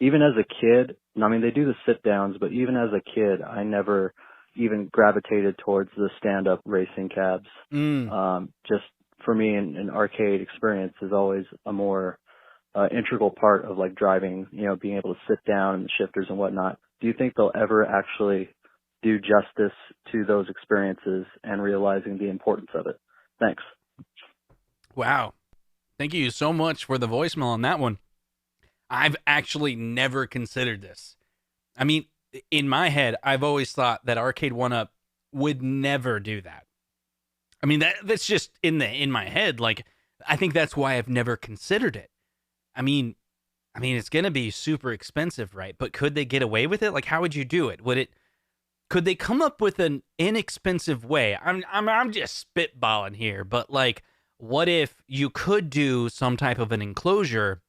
even as a kid, I mean, they do the sit-downs, but even as a kid, I never even gravitated towards the stand-up racing cabs. Just for me, an arcade experience is always a more integral part of like driving, you know, being able to sit down and the shifters and whatnot. Do you think they'll ever actually do justice to those experiences and realizing the importance of it? Thanks. Wow. Thank you so much for the voicemail on that one. I've actually never considered this. I mean, in my head, I've always thought that Arcade1up would never do that. I mean, that's just in my head. Like, I think that's why I've never considered it. I mean, it's going to be super expensive, right? But could they get away with it? Like, how would you do it? Could they come up with an inexpensive way? I'm just spitballing here, but like, what if you could do some type of an enclosure,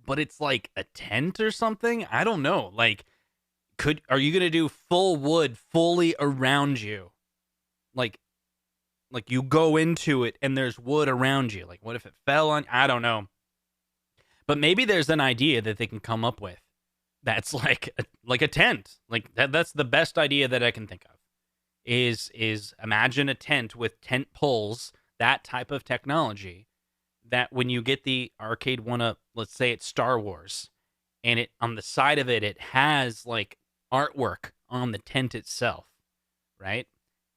but it's like a tent or something? I don't know. Like, are you going to do full wood fully around you? Like you go into it and there's wood around you. Like, what if it fell on? I don't know. But maybe there's an idea that they can come up with that's like a tent. Like that's the best idea that I can think of. Is imagine a tent with tent poles, that type of technology, that when you get the Arcade1up, let's say it's Star Wars, and it on the side of it has like artwork on the tent itself, right?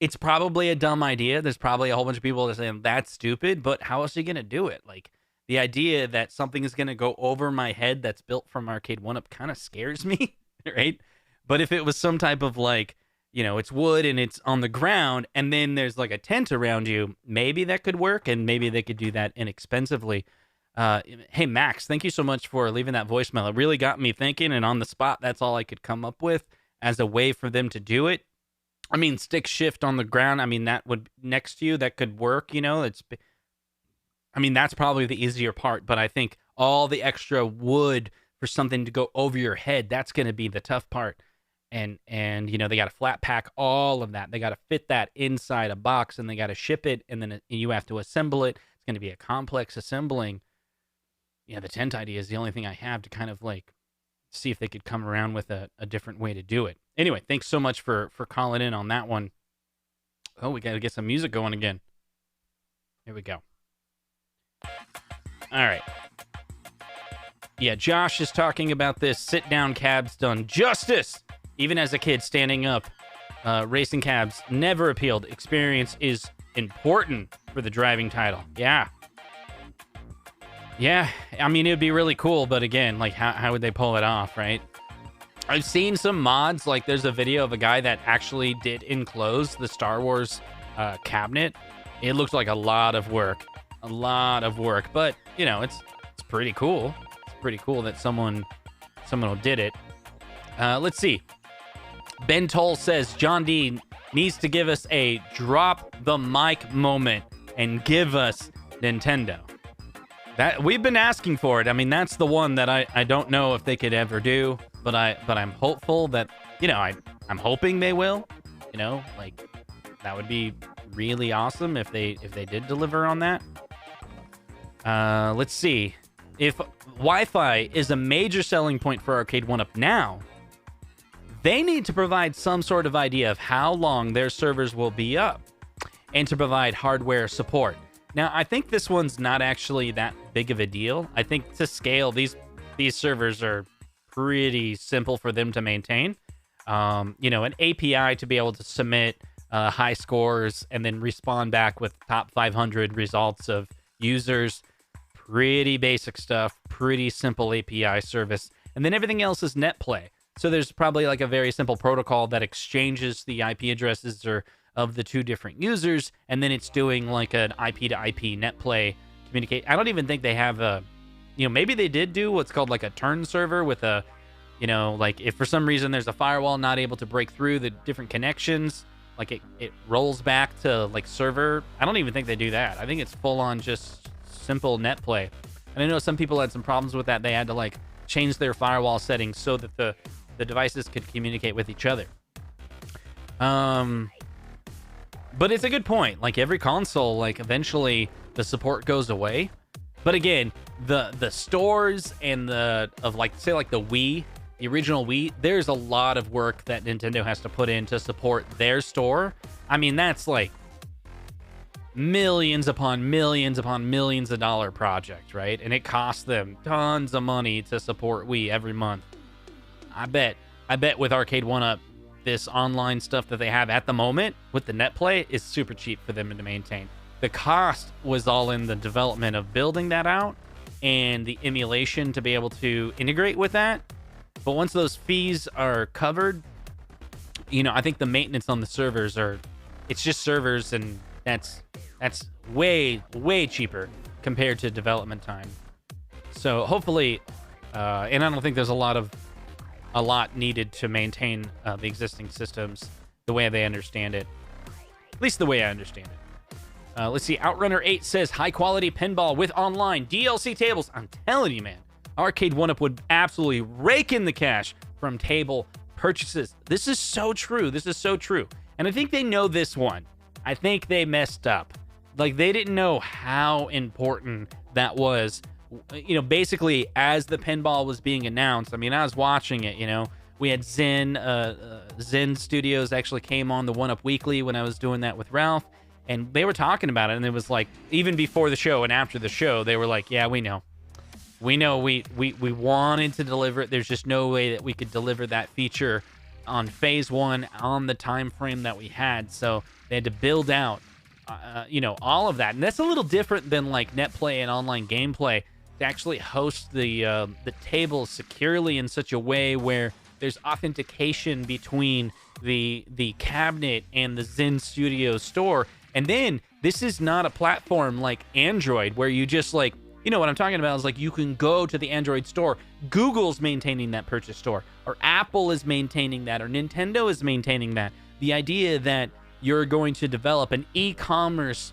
It's probably a dumb idea. There's probably a whole bunch of people that are saying that's stupid, but how else are you going to do it? Like, the idea that something is going to go over my head that's built from Arcade1up kind of scares me, right? But if it was some type of like, you know, it's wood and it's on the ground and then there's like a tent around you, maybe that could work, and maybe they could do that inexpensively. Hey, Max, thank you so much for leaving that voicemail. It really got me thinking, and on the spot, that's all I could come up with as a way for them to do it. I mean, stick shift on the ground. I mean, that would next to you, that could work, you know, that's probably the easier part, but I think all the extra wood for something to go over your head, that's going to be the tough part. And you know, they got to flat pack all of that. They got to fit that inside a box, and they got to ship it, and then you have to assemble it. It's going to be a complex assembling. Yeah, the tent idea is the only thing I have to kind of like see if they could come around with a different way to do it. Anyway, thanks so much for calling in on that one. Oh, we got to get some music going again. Here we go. All right. Yeah, Josh is talking about this sit-down cabs done justice. Even as a kid, standing up, racing cabs never appealed. Experience is important for the driving title. Yeah. Yeah, I mean, it would be really cool, but again, like, how would they pull it off, right? I've seen some mods, like there's a video of a guy that actually did enclose the Star Wars cabinet. It looked like a lot of work. But you know, it's pretty cool. It's pretty cool that someone did it. Let's see. Ben Toll says John D needs to give us a drop the mic moment and give us Nintendo. That we've been asking for it. I mean, that's the one that I don't know if they could ever do, but I'm hopeful that, you know, I'm hoping they will. You know, like, that would be really awesome if they did deliver on that. Let's see. if Wi-Fi is a major selling point for Arcade1up now, they need to provide some sort of idea of how long their servers will be up and to provide hardware support. Now, I think this one's not actually that big of a deal. I think to scale, these servers are pretty simple for them to maintain. You know, an API to be able to submit high scores and then respond back with top 500 results of users. Pretty basic stuff, pretty simple API service. And then everything else is net play. So there's probably like a very simple protocol that exchanges the IP addresses of the two different users, and then it's doing like an IP to IP net play communicate. I don't even think they have a, you know, maybe they did do what's called like a turn server with a, you know, like if for some reason there's a firewall not able to break through the different connections, like it rolls back to like server. I don't even think they do that. I think it's full on just simple net play. And I know some people had some problems with that. They had to like change their firewall settings so that the devices could communicate with each other. But it's a good point. Like every console, like eventually the support goes away. But again, the stores and of like say like the Wii, the original Wii, there's a lot of work that Nintendo has to put in to support their store. I mean, that's like millions upon millions upon millions of dollar project, right? And it costs them tons of money to support Wii every month. I bet with Arcade1up, this online stuff that they have at the moment with the net play is super cheap for them to maintain. The cost was all in the development of building that out and the emulation to be able to integrate with that. But once those fees are covered, you know, I think the maintenance on the servers it's just servers, and that's way cheaper compared to development time. So hopefully, and I don't think there's a lot needed to maintain the existing systems the way they understand it. At least the way I understand it. Let's see. Outrunner 8 says high quality pinball with online DLC tables. I'm telling you, man, Arcade1up would absolutely rake in the cash from table purchases. This is so true. This is so true. And I think they know this one. I think they messed up. Like they didn't know how important that was. You know, basically, as the pinball was being announced, I mean, I was watching it, you know, we had Zen Studios actually came on the 1UP Weekly when I was doing that with Ralph, and they were talking about it, and it was like, even before the show and after the show, they were like, yeah, we know we wanted to deliver it. There's just no way that we could deliver that feature on phase one on the time frame that we had, so they had to build out, you know, all of that. And that's a little different than like net play and online gameplay. To actually host the table securely in such a way where there's authentication between the cabinet and the Zen Studio store. And then this is not a platform like Android where you just like, you know what I'm talking about is like you can go to the Android store. Google's maintaining that purchase store, or Apple is maintaining that, or Nintendo is maintaining that. The idea that you're going to develop an e-commerce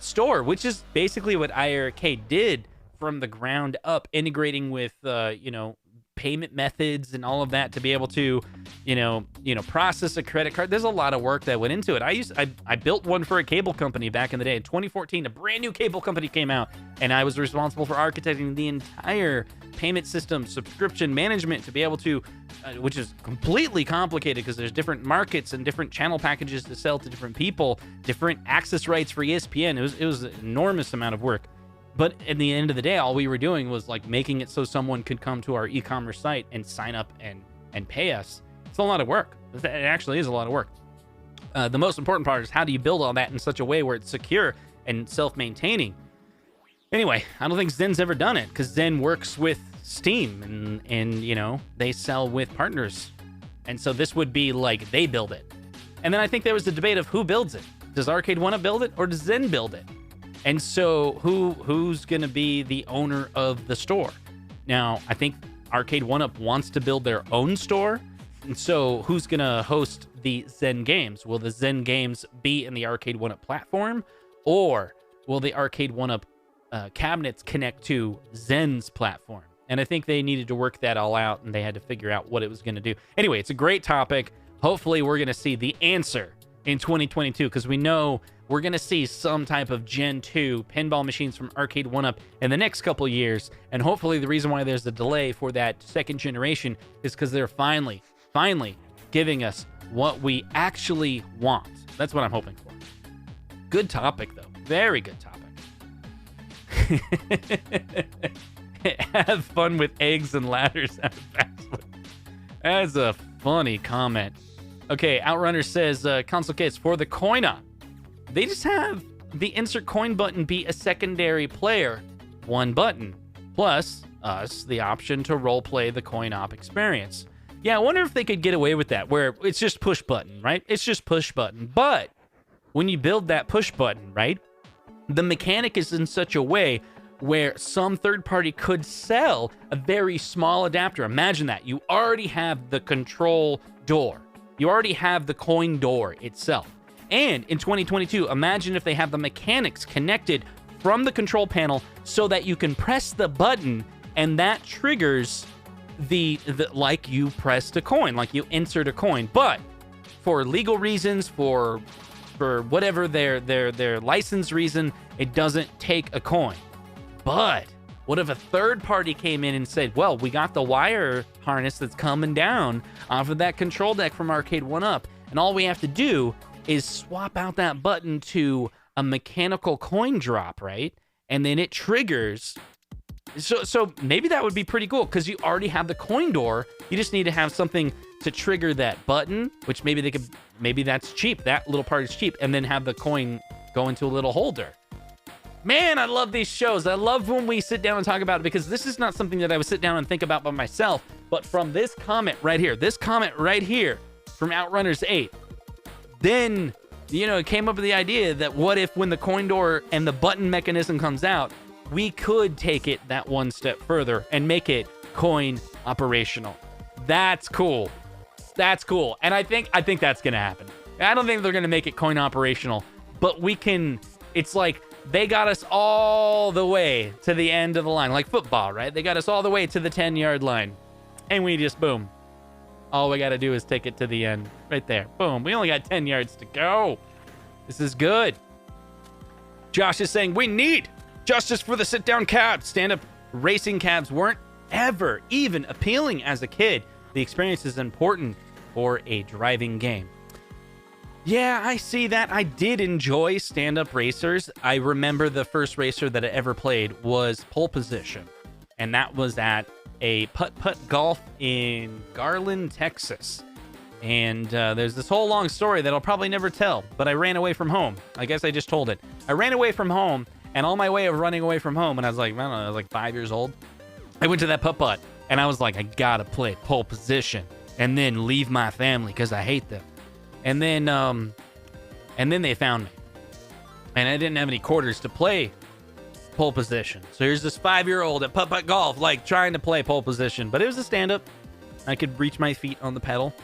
store, which is basically what iArcade did from the ground up, integrating with you know, payment methods and all of that to be able to you know process a credit card. There's a lot of work that went into it. I built one for a cable company back in the day. In 2014, a brand new cable company came out, and I was responsible for architecting the entire payment system, subscription management to be able to which is completely complicated because there's different markets and different channel packages to sell to different people, different access rights for ESPN. It was an enormous amount of work. But at the end of the day, all we were doing was like making it so someone could come to our e-commerce site and sign up and pay us. It's a lot of work. It actually is a lot of work. The most important part is how do you build all that in such a way where it's secure and self-maintaining. Anyway, I don't think Zen's ever done it because Zen works with Steam and you know, they sell with partners. And so this would be like they build it. And then I think there was the debate of who builds it. Does Arcade1up build it or does Zen build it? And so who's going to be the owner of the store? Now, I think Arcade1up wants to build their own store. And so who's going to host the Zen games? Will the Zen games be in the Arcade1up platform? Or will the Arcade1up cabinets connect to Zen's platform? And I think they needed to work that all out, and they had to figure out what it was going to do. Anyway, it's a great topic. Hopefully, we're going to see the answer in 2022, because we know we're going to see some type of Gen 2 pinball machines from Arcade1up in the next couple of years. And hopefully the reason why there's a delay for that second generation is because they're finally giving us what we actually want. That's what I'm hoping for. Good topic, though. Very good topic. Have fun with eggs and ladders at a bachelor. That's a funny comment. Okay, Outrunner says, console kits for the coin-op. They just have the insert coin button be a secondary player. One button. Plus, us, the option to role-play the coin-op experience. Yeah, I wonder if they could get away with that, where it's just push button, right? It's just push button. But when you build that push button, right, the mechanic is in such a way where some third party could sell a very small adapter. Imagine that. You already have the control door. You already have the coin door itself. And in 2022, imagine if they have the mechanics connected from the control panel so that you can press the button and that triggers the like you pressed a coin, like you insert a coin. But for legal reasons, for whatever their license reason, it doesn't take a coin. But what if a third party came in and said, well, we got the wire harness that's coming down off of that control deck from Arcade1up, and all we have to do is swap out that button to a mechanical coin drop, right? And then it triggers. So maybe that would be pretty cool, because you already have the coin door. You just need to have something to trigger that button, which maybe that's cheap. That little part is cheap, and then have the coin go into a little holder. Man, I love these shows. I love when we sit down and talk about it, because this is not something that I would sit down and think about by myself. But from this comment right here from Outrunners 8, then, it came up with the idea that what if when the coin door and the button mechanism comes out, we could take it that one step further and make it coin operational. That's cool. That's cool. And I think that's going to happen. I don't think they're going to make it coin operational, but we can. It's like they got us all the way to the end of the line, like football, right? They got us all the way to the 10-yard line, and we just, boom. All we got to do is take it to the end right there. Boom. We only got 10 yards to go. This is good. Josh is saying, we need justice for the sit-down cabs. Stand-up racing cabs weren't ever even appealing as a kid. The experience is important for a driving game. Yeah, I see that. I did enjoy stand-up racers. I remember the first racer that I ever played was Pole Position, and that was at a putt-putt golf in Garland, Texas. And there's this whole long story that I'll probably never tell, but I ran away from home. I guess I just told it. I ran away from home, and on my way of running away from home, and I was like, I don't know, I was like 5 years old, I went to that putt-putt, and I was like, I gotta play Pole Position, and then leave my family, because I hate them. And then they found me, and I didn't have any quarters to play Pole Position. So here's this 5-year-old at putt-putt golf, like trying to play Pole Position, but it was a stand-up. I could reach my feet on the pedal.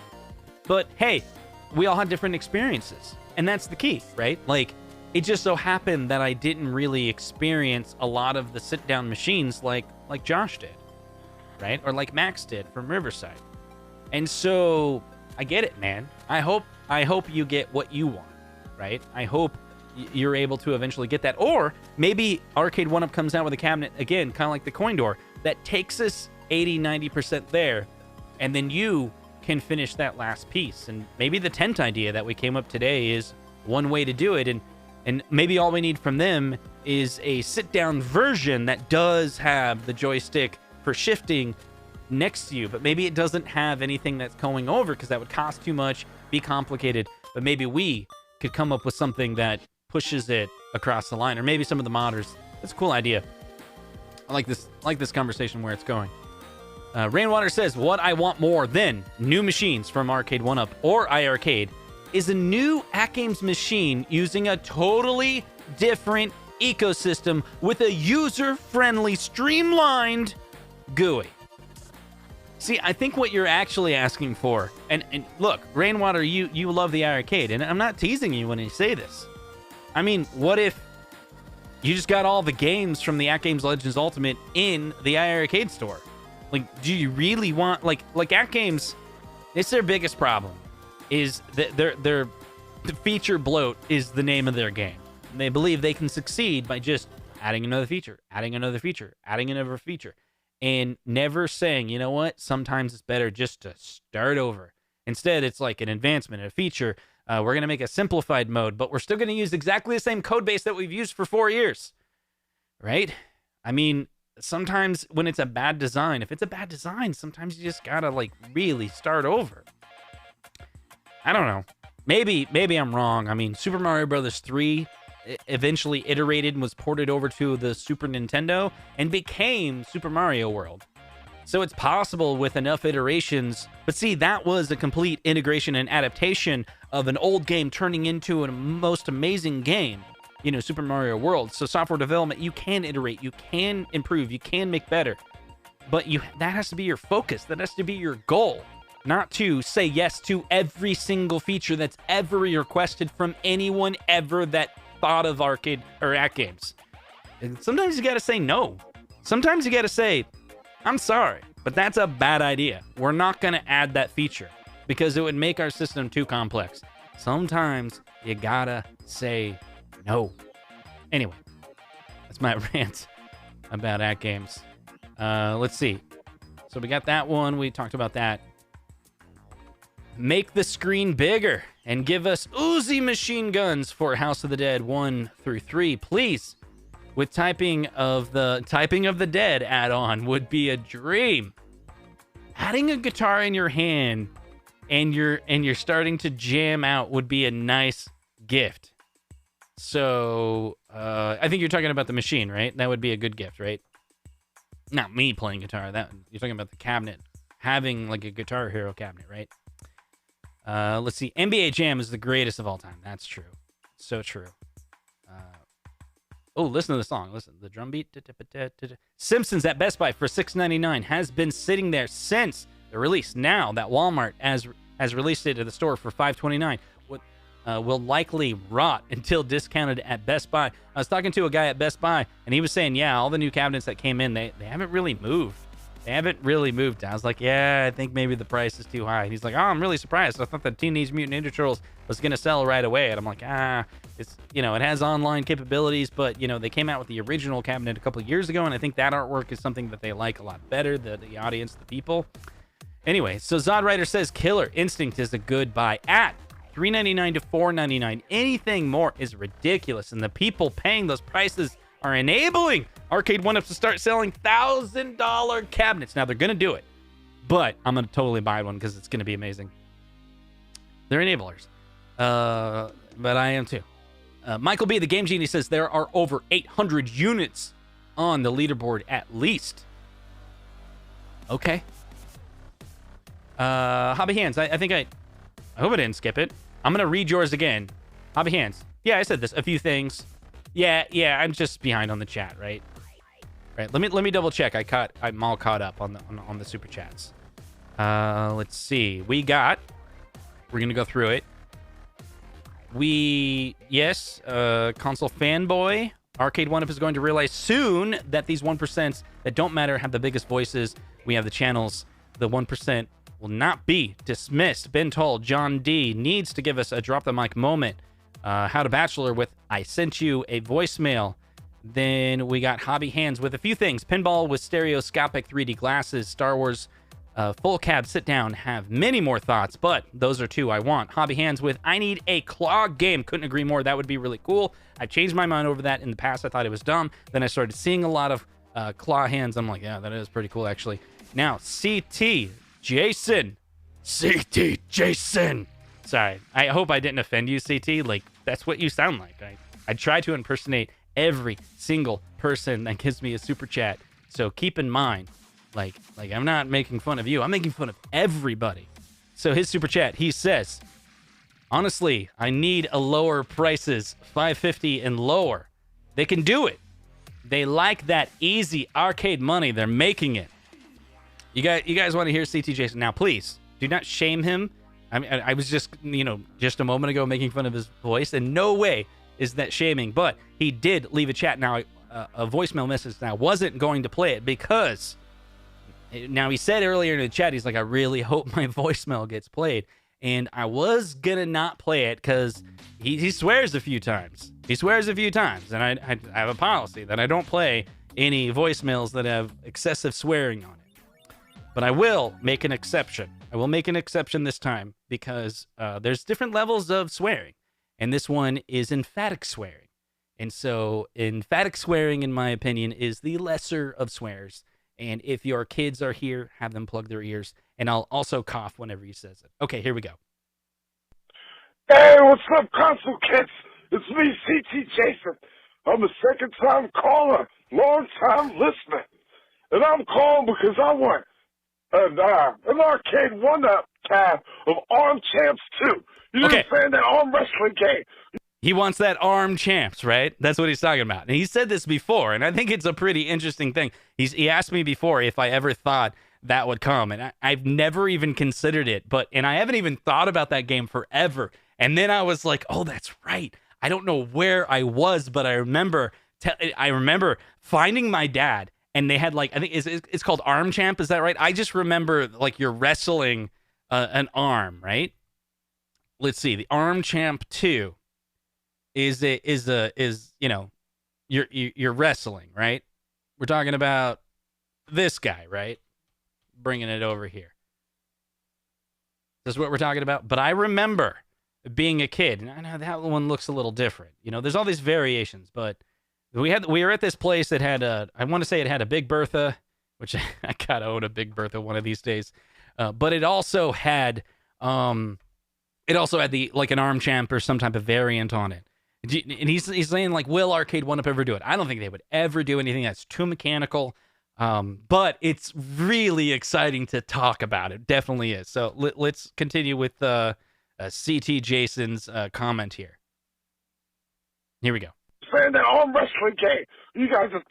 But hey, we all had different experiences, and that's the key, right? Like, it just so happened that I didn't really experience a lot of the sit-down machines like Josh did, right? Or like Max did from Riverside. And so I get it, man. I hope you get what you want, right? I hope you're able to eventually get that. Or maybe Arcade1up comes out with a cabinet, again, kind of like the coin door, that takes us 80-90% there, and then you can finish that last piece. And maybe the tent idea that we came up today is one way to do it, and maybe all we need from them is a sit-down version that does have the joystick for shifting next to you, but maybe it doesn't have anything that's going over, because that would cost too much, be complicated. But maybe we could come up with something that pushes it across the line, or maybe some of the modders. That's a cool idea. I like this conversation where it's going. Rainwater says, what I want more than new machines from Arcade1up or iArcade is a new AtGames machine using a totally different ecosystem with a user-friendly, streamlined GUI. See, I think what you're actually asking for, and look, Rainwater, you love the iArcade, and I'm not teasing you when I say this. I mean, what if you just got all the games from the AtGames Legends Ultimate in the iArcade store? Like, do you really want, like AtGames, it's their biggest problem, is that The feature bloat is the name of their game. And they believe they can succeed by just adding another feature, adding another feature, adding another feature, and never saying, you know what, sometimes it's better just to start over. Instead, it's like an advancement, a feature. We're going to make a simplified mode, but we're still going to use exactly the same code base that we've used for 4 years. Right? I mean, sometimes when it's a bad design, if it's a bad design, sometimes you just got to like really start over. I don't know. Maybe I'm wrong. I mean, Super Mario Bros. 3 eventually iterated and was ported over to the Super Nintendo and became Super Mario World. So it's possible with enough iterations. But see, that was a complete integration and adaptation of an old game turning into a most amazing game, you know, Super Mario World. So software development, you can iterate, you can improve, you can make better. But that has to be your focus. That has to be your goal. Not to say yes to every single feature that's ever requested from anyone ever that thought of Arcade or AtGames. And sometimes you got to say no. Sometimes you got to say, I'm sorry, but that's a bad idea. We're not going to add that feature because it would make our system too complex. Sometimes you gotta say no. Anyway, that's my rant about AtGames. Let's see. So we got that one. We talked about that. Make the screen bigger and give us Uzi machine guns for House of the Dead 1 through 3, please. With typing of the Dead add-on would be a dream. Adding a guitar in your hand and you're starting to jam out would be a nice gift. So I think you're talking about the machine, right? That would be a good gift, right? Not me playing guitar. That you're talking about the cabinet, having like a Guitar Hero cabinet, right? Let's see. NBA Jam is the greatest of all time. That's true. So true. Oh, listen to the song. Listen, the drum beat. Simpsons at Best Buy for $6.99 has been sitting there since the release. Now that Walmart has released it to the store for $5.29, will likely rot until discounted at Best Buy. I was talking to a guy at Best Buy, and he was saying, yeah, all the new cabinets that came in, they haven't really moved. They haven't really moved. I was like, yeah, I think maybe the price is too high. And he's like, oh, I'm really surprised. I thought the Teenage Mutant Ninja Turtles was going to sell right away. And I'm like, it's, you know, it has online capabilities, but, you know, they came out with the original cabinet a couple of years ago, and I think that artwork is something that they like a lot better, the audience, the people. Anyway, so Zodwriter says Killer Instinct is a good buy at $3.99 to $4.99. Anything more is ridiculous, and the people paying those prices are enabling Arcade1up to start selling $1,000 cabinets. Now, they're going to do it, but I'm going to totally buy one because it's going to be amazing. They're enablers, but I am too. Michael B., the Game Genie, says there are over 800 units on the leaderboard at least. Okay. Hobby Hands, I think I hope I didn't skip it. I'm going to read yours again. Hobby Hands. Yeah, I said this. A few things. Yeah, I'm just behind on the chat, right? Right. Let me double check. I'm all caught up on the super chats. Let's see. We're gonna go through it. Console fanboy. Arcade1up is going to realize soon that these 1% that don't matter have the biggest voices. We have the channels. The 1% will not be dismissed. Been told John D needs to give us a drop the mic moment. How to Bachelor with I sent you a voicemail. Then we got Hobby Hands with a few things. Pinball with stereoscopic 3D glasses. Star Wars full cab sit down. Have many more thoughts, but those are two I want. Hobby Hands with I need a claw game. Couldn't agree more. That would be really cool. I changed my mind over that. In the past, I thought it was dumb. Then I started seeing a lot of claw hands. I'm like, yeah, that is pretty cool, actually. Now, CT Jason. Sorry. I hope I didn't offend you, CT. Like, that's what you sound like. I try to impersonate every single person that gives me a super chat. So keep in mind, like I'm not making fun of you. I'm making fun of everybody. So his super chat, he says, honestly, I need a lower prices, $5.50 and lower. They can do it. They like that easy arcade money. They're making it. You guys want to hear CT Jason? Now, please, do not shame him. I was just a moment ago making fun of his voice, and no way is that shaming. But he did leave a chat now, a voicemail message. Now, I wasn't going to play it because now he said earlier in the chat, he's like, I really hope my voicemail gets played. and I was gonna not play it because he swears a few times. He swears a few times, and I have a policy that I don't play any voicemails that have excessive swearing on it. But I will make an exception. I will make an exception this time because there's different levels of swearing, and this one is emphatic swearing. And so emphatic swearing, in my opinion, is the lesser of swears. And if your kids are here, have them plug their ears. And I'll also cough whenever he says it. Okay, here we go. Hey, what's up, console kids? It's me, CT Jason. I'm a second-time caller, long-time listener. And I'm calling because I want an Arcade1up tab of Arm Champs 2. You know what I'm saying? That arm wrestling game. He wants that Arm Champs, right? That's what he's talking about. And he said this before, and I think it's a pretty interesting thing. He asked me before if I ever thought that would come, and I've never even considered it, and I haven't even thought about that game forever. And then I was like, oh, that's right. I don't know where I was, but I remember finding my dad, and they had, like, I think it's called Arm Champ. Is that right? I just remember, like, you're wrestling an arm, right? Let's see. The Arm Champ 2 is you know, you're wrestling, right? We're talking about this guy, right? Bringing it over here. This is what we're talking about. But I remember being a kid, and I know that one looks a little different. You know, there's all these variations, but we were at this place that had I want to say it had a Big Bertha, which I gotta own a Big Bertha one of these days. But it also had the, like, an Arm Champ or some type of variant on it. And he's saying, like, will Arcade1up ever do it? I don't think they would ever do anything that's too mechanical. But it's really exciting to talk about. It definitely is. So let's continue with CT Jason's comment here. Here we go. Saying that arm wrestling game, you guys just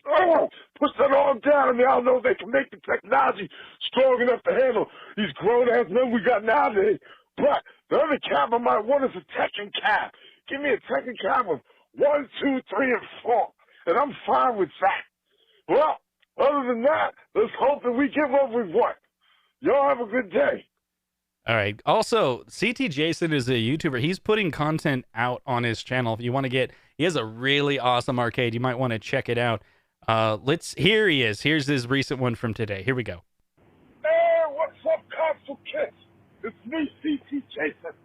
push that arm down. I mean, I don't know if they can make the technology strong enough to handle these grown-ass men we got nowadays. But the other cab I might want is a Tekken cab. Give me a Tekken cab of 1, 2, 3, and 4, and I'm fine with that. Well, other than that, let's hope that we get what we want. Y'all have a good day. All right. Also, CT Jason is a YouTuber. He's putting content out on his channel. If you want to he has a really awesome arcade. You might want to check it out. Here he is. Here's his recent one from today. Here we go. Hey, what's up, console kids? It's me, CT Jason.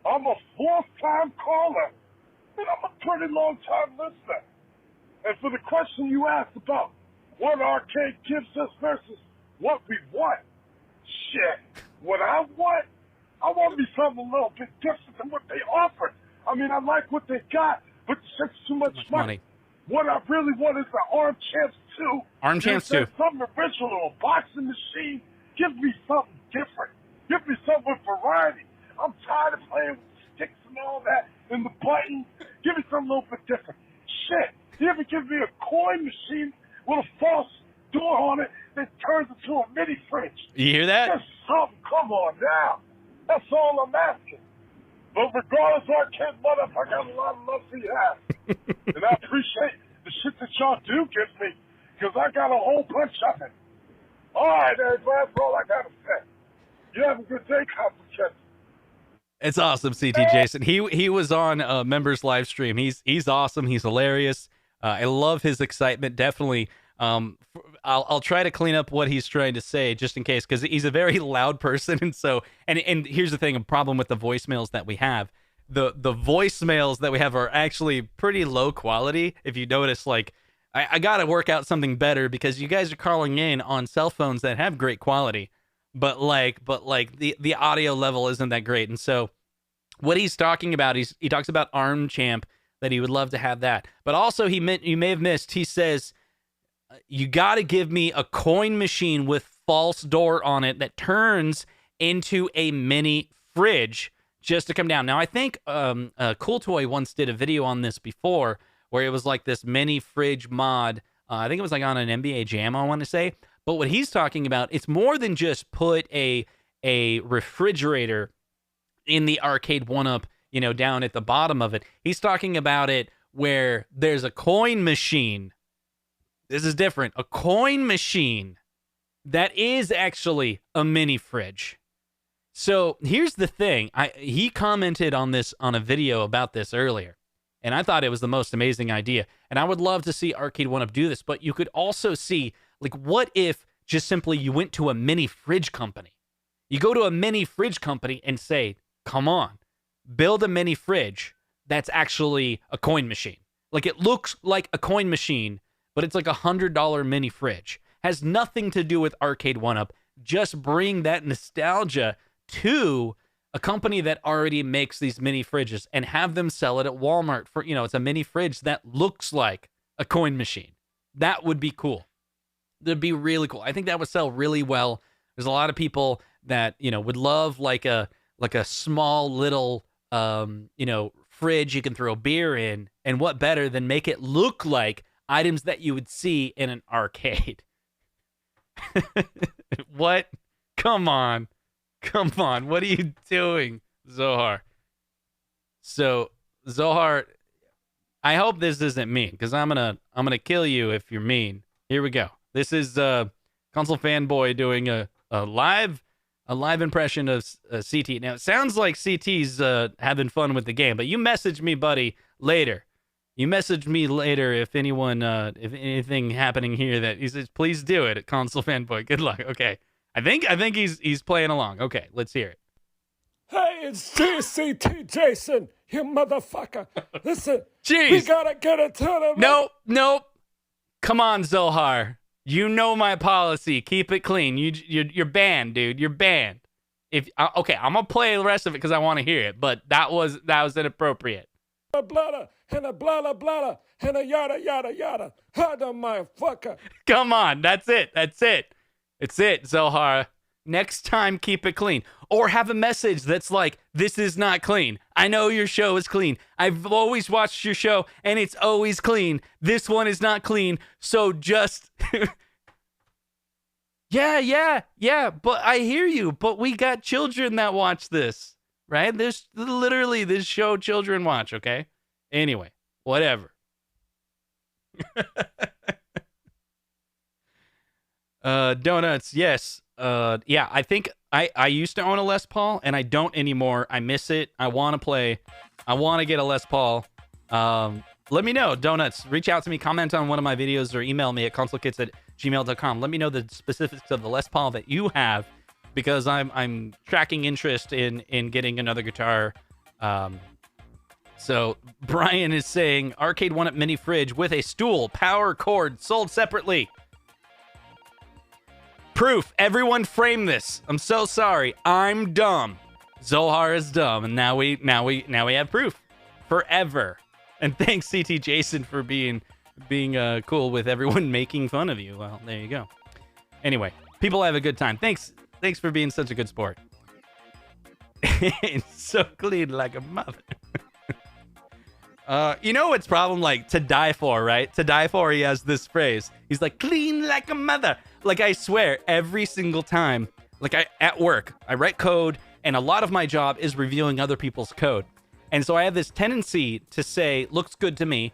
I'm a 4th-time caller, and I'm a pretty long-time listener. And for the question you asked about what arcade gives us versus what we want, shit, what I want to be something a little bit different than what they offer. I mean, I like what they got, but it's too much money. What I really want is the Arm Champs 2. Arm Champs 2. Something original, a boxing machine. Give me something different. Give me something with variety. I'm tired of playing with sticks and all that and the buttons. Give me something a little bit different. Shit, you ever give me a coin machine with a false door on it that turns into a mini fridge? You hear that? Just something. Come on now. That's all I'm asking. But regardless, Arcade1up, I got a lot of love for you. And I appreciate the shit that y'all do give me because I got a whole bunch of it. All right, everybody, that's all I got to say. You have a good day, Consultations. It's awesome, CT Jason. He was on members live stream. He's awesome. He's hilarious. I love his excitement. Definitely. I'll try to clean up what he's trying to say just in case, because he's a very loud person. And so, and here's the thing, a problem with the voicemails that we have. The voicemails that we have are actually pretty low quality. If you notice, like, I got to work out something better because you guys are calling in on cell phones that have great quality. But the audio level isn't that great. And so what he's talking about, he talks about Arm Champ, that he would love to have that. But also you may have missed, he says, you got to give me a coin machine with false door on it that turns into a mini fridge just to come down. Now, I think Cool Toy once did a video on this before where it was like this mini fridge mod. I think it was like on an NBA Jam, I want to say. But what he's talking about, it's more than just put a refrigerator in the Arcade1up, down at the bottom of it. He's talking about it where there's a coin machine. This is different. A coin machine that is actually a mini fridge. So here's the thing. He commented on this on a video about this earlier, and I thought it was the most amazing idea. And I would love to see Arcade1up do this, but you could also see, like, what if just simply you went to a mini fridge company? You go to a mini fridge company and say, come on, build a mini fridge that's actually a coin machine. Like, it looks like a coin machine, but it's like $100 mini fridge. Has nothing to do with Arcade1up. Just bring that nostalgia to a company that already makes these mini fridges and have them sell it at Walmart for, it's a mini fridge that looks like a coin machine. That would be cool. That'd be really cool. I think that would sell really well. There's a lot of people that, would love like a small little, fridge you can throw beer in. And what better than make it look like items that you would see in an arcade? What? Come on. What are you doing, Zohar? So, Zohar, I hope this isn't mean, because I'm gonna kill you if you're mean. Here we go. This is Console Fanboy doing a live impression of CT. Now, it sounds like CT's having fun with the game, but you message me, buddy, later. You message me later if if anything happening here that he says, please do it at Console Fanboy. Good luck. Okay. I think he's playing along. Okay, let's hear it. Hey, it's GCT Jason, you motherfucker. Listen, Jeez. We gotta get it to them. Nope. Come on, Zohar. You know my policy. Keep it clean. You're banned, dude. You're banned. Okay, I'm gonna play the rest of it because I want to hear it, but that was inappropriate. A bladder and a bladder and a yada yada yada. Hada motherfucker. Come on, that's it. It's it, Zohar. Next time, keep it clean. Or have a message that's like, this is not clean. I know your show is clean. I've always watched your show, and it's always clean. This one is not clean, so just... Yeah, but I hear you. But we got children that watch this, right? There's literally this show children watch, okay? Anyway, whatever. Donuts, yes. I think I used to own a Les Paul, and I don't anymore. I miss it. I want to play. I want to get a Les Paul. Let me know, Donuts. Reach out to me, comment on one of my videos, or email me at consolekits@gmail.com. Let me know the specifics of the Les Paul that you have, because I'm tracking interest in getting another guitar. So Brian is saying Arcade1up mini fridge with a stool, power cord, sold separately. Proof. Everyone frame this. I'm so sorry. I'm dumb. Zohar is dumb, and now we have proof. Forever. And thanks, CT Jason, for being cool with everyone making fun of you. Well, there you go. Anyway, people have a good time. Thanks for being such a good sport. It's so clean like a mother. You know what's problem? Like, To Die For, right? To Die For, he has this phrase. He's like, clean like a mother. Like, I swear, every single time, like, at work, I write code, and a lot of my job is reviewing other people's code. And so I have this tendency to say, looks good to me,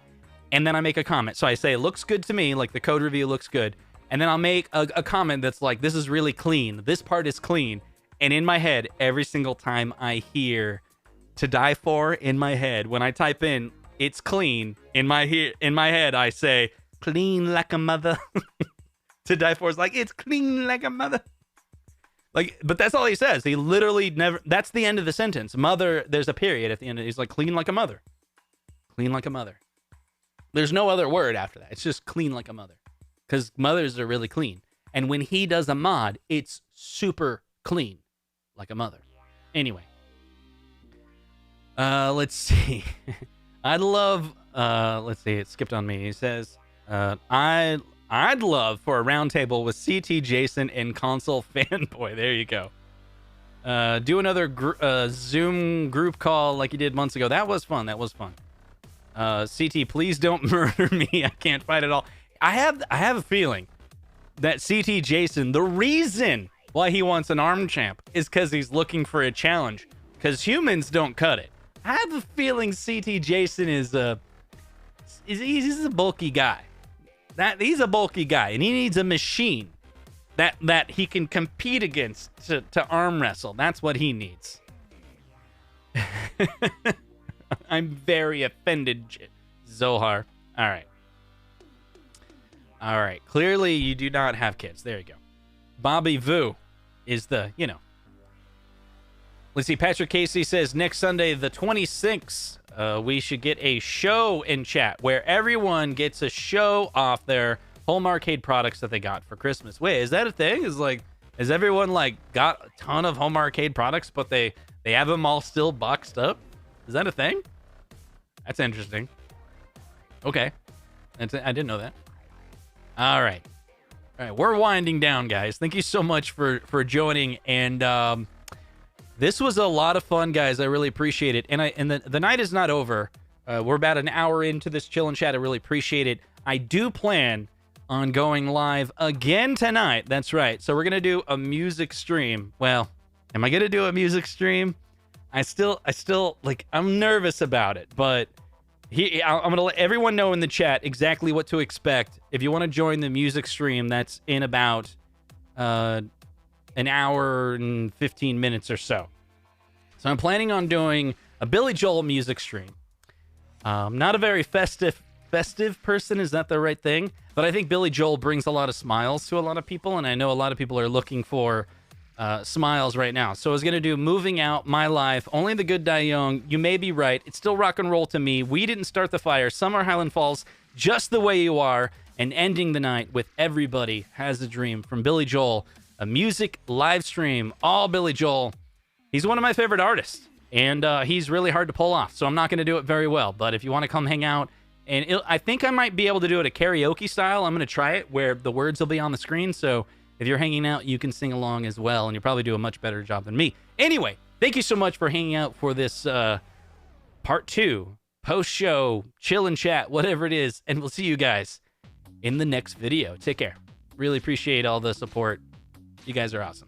and then I make a comment. So I say, looks good to me, like the code review looks good, and then I'll make a comment that's like, this is really clean. This part is clean. And in my head, every single time I hear To Die For in my head, when I type in, it's clean, in my head, I say, clean like a mother. To Die For is like, it's clean like a mother. Like, but that's all he says. He literally never, that's the end of the sentence. Mother, there's a period at the end. He's like, clean like a mother. Clean like a mother. There's no other word after that. It's just clean like a mother. Because mothers are really clean. And when he does a mod, it's super clean like a mother. Anyway. Let's see. I'd love, let's see, it skipped on me. He says, I'd love for a roundtable with CT Jason and Console Fanboy. There you go. Do another Zoom group call like you did months ago. That was fun. CT, please don't murder me. I can't fight it all. I have a feeling that CT Jason, the reason why he wants an ARM champ is because he's looking for a challenge. Because humans don't cut it. I have a feeling CT Jason he's a bulky guy. He's a bulky guy, and he needs a machine. that he can compete against to arm wrestle. That's what he needs. I'm very offended, Zohar. All right. Clearly, you do not have kids. There you go. Bobby Vu is the, Let's see. Patrick Casey says next Sunday, the 26th, we should get a show in chat where everyone gets a show off their home arcade products that they got for Christmas. Wait, is that a thing? Has everyone got a ton of home arcade products, but they have them all still boxed up? Is that a thing? That's interesting. Okay. I didn't know that. All right. We're winding down, guys. Thank you so much for joining. And this was a lot of fun, guys. I really appreciate it. And the night is not over. We're about an hour into this chill and chat. I really appreciate it. I do plan on going live again tonight. That's right. So we're going to do a music stream. Well, am I going to do a music stream? I still I'm nervous about it, but I'm going to let everyone know in the chat exactly what to expect. If you want to join the music stream, that's in about an hour and 15 minutes or so. So I'm planning on doing a Billy Joel music stream. Not a very festive person, is that the right thing? But I think Billy Joel brings a lot of smiles to a lot of people, and I know a lot of people are looking for smiles right now. So I was going to do Moving Out, My Life, Only the Good Die Young, You May Be Right, It's Still Rock and Roll to Me, We Didn't Start the Fire, Summer Highland Falls, Just the Way You Are, and ending the night with Everybody Has a Dream from Billy Joel, a music live stream, all Billy Joel. He's one of my favorite artists, and he's really hard to pull off, so I'm not going to do it very well. But if you want to come hang out, and I think I might be able to do it a karaoke style. I'm going to try it where the words will be on the screen, so if you're hanging out, you can sing along as well, and you'll probably do a much better job than me. Anyway, thank you so much for hanging out for this part 2, post-show, chill and chat, whatever it is, and we'll see you guys in the next video. Take care. Really appreciate all the support. You guys are awesome.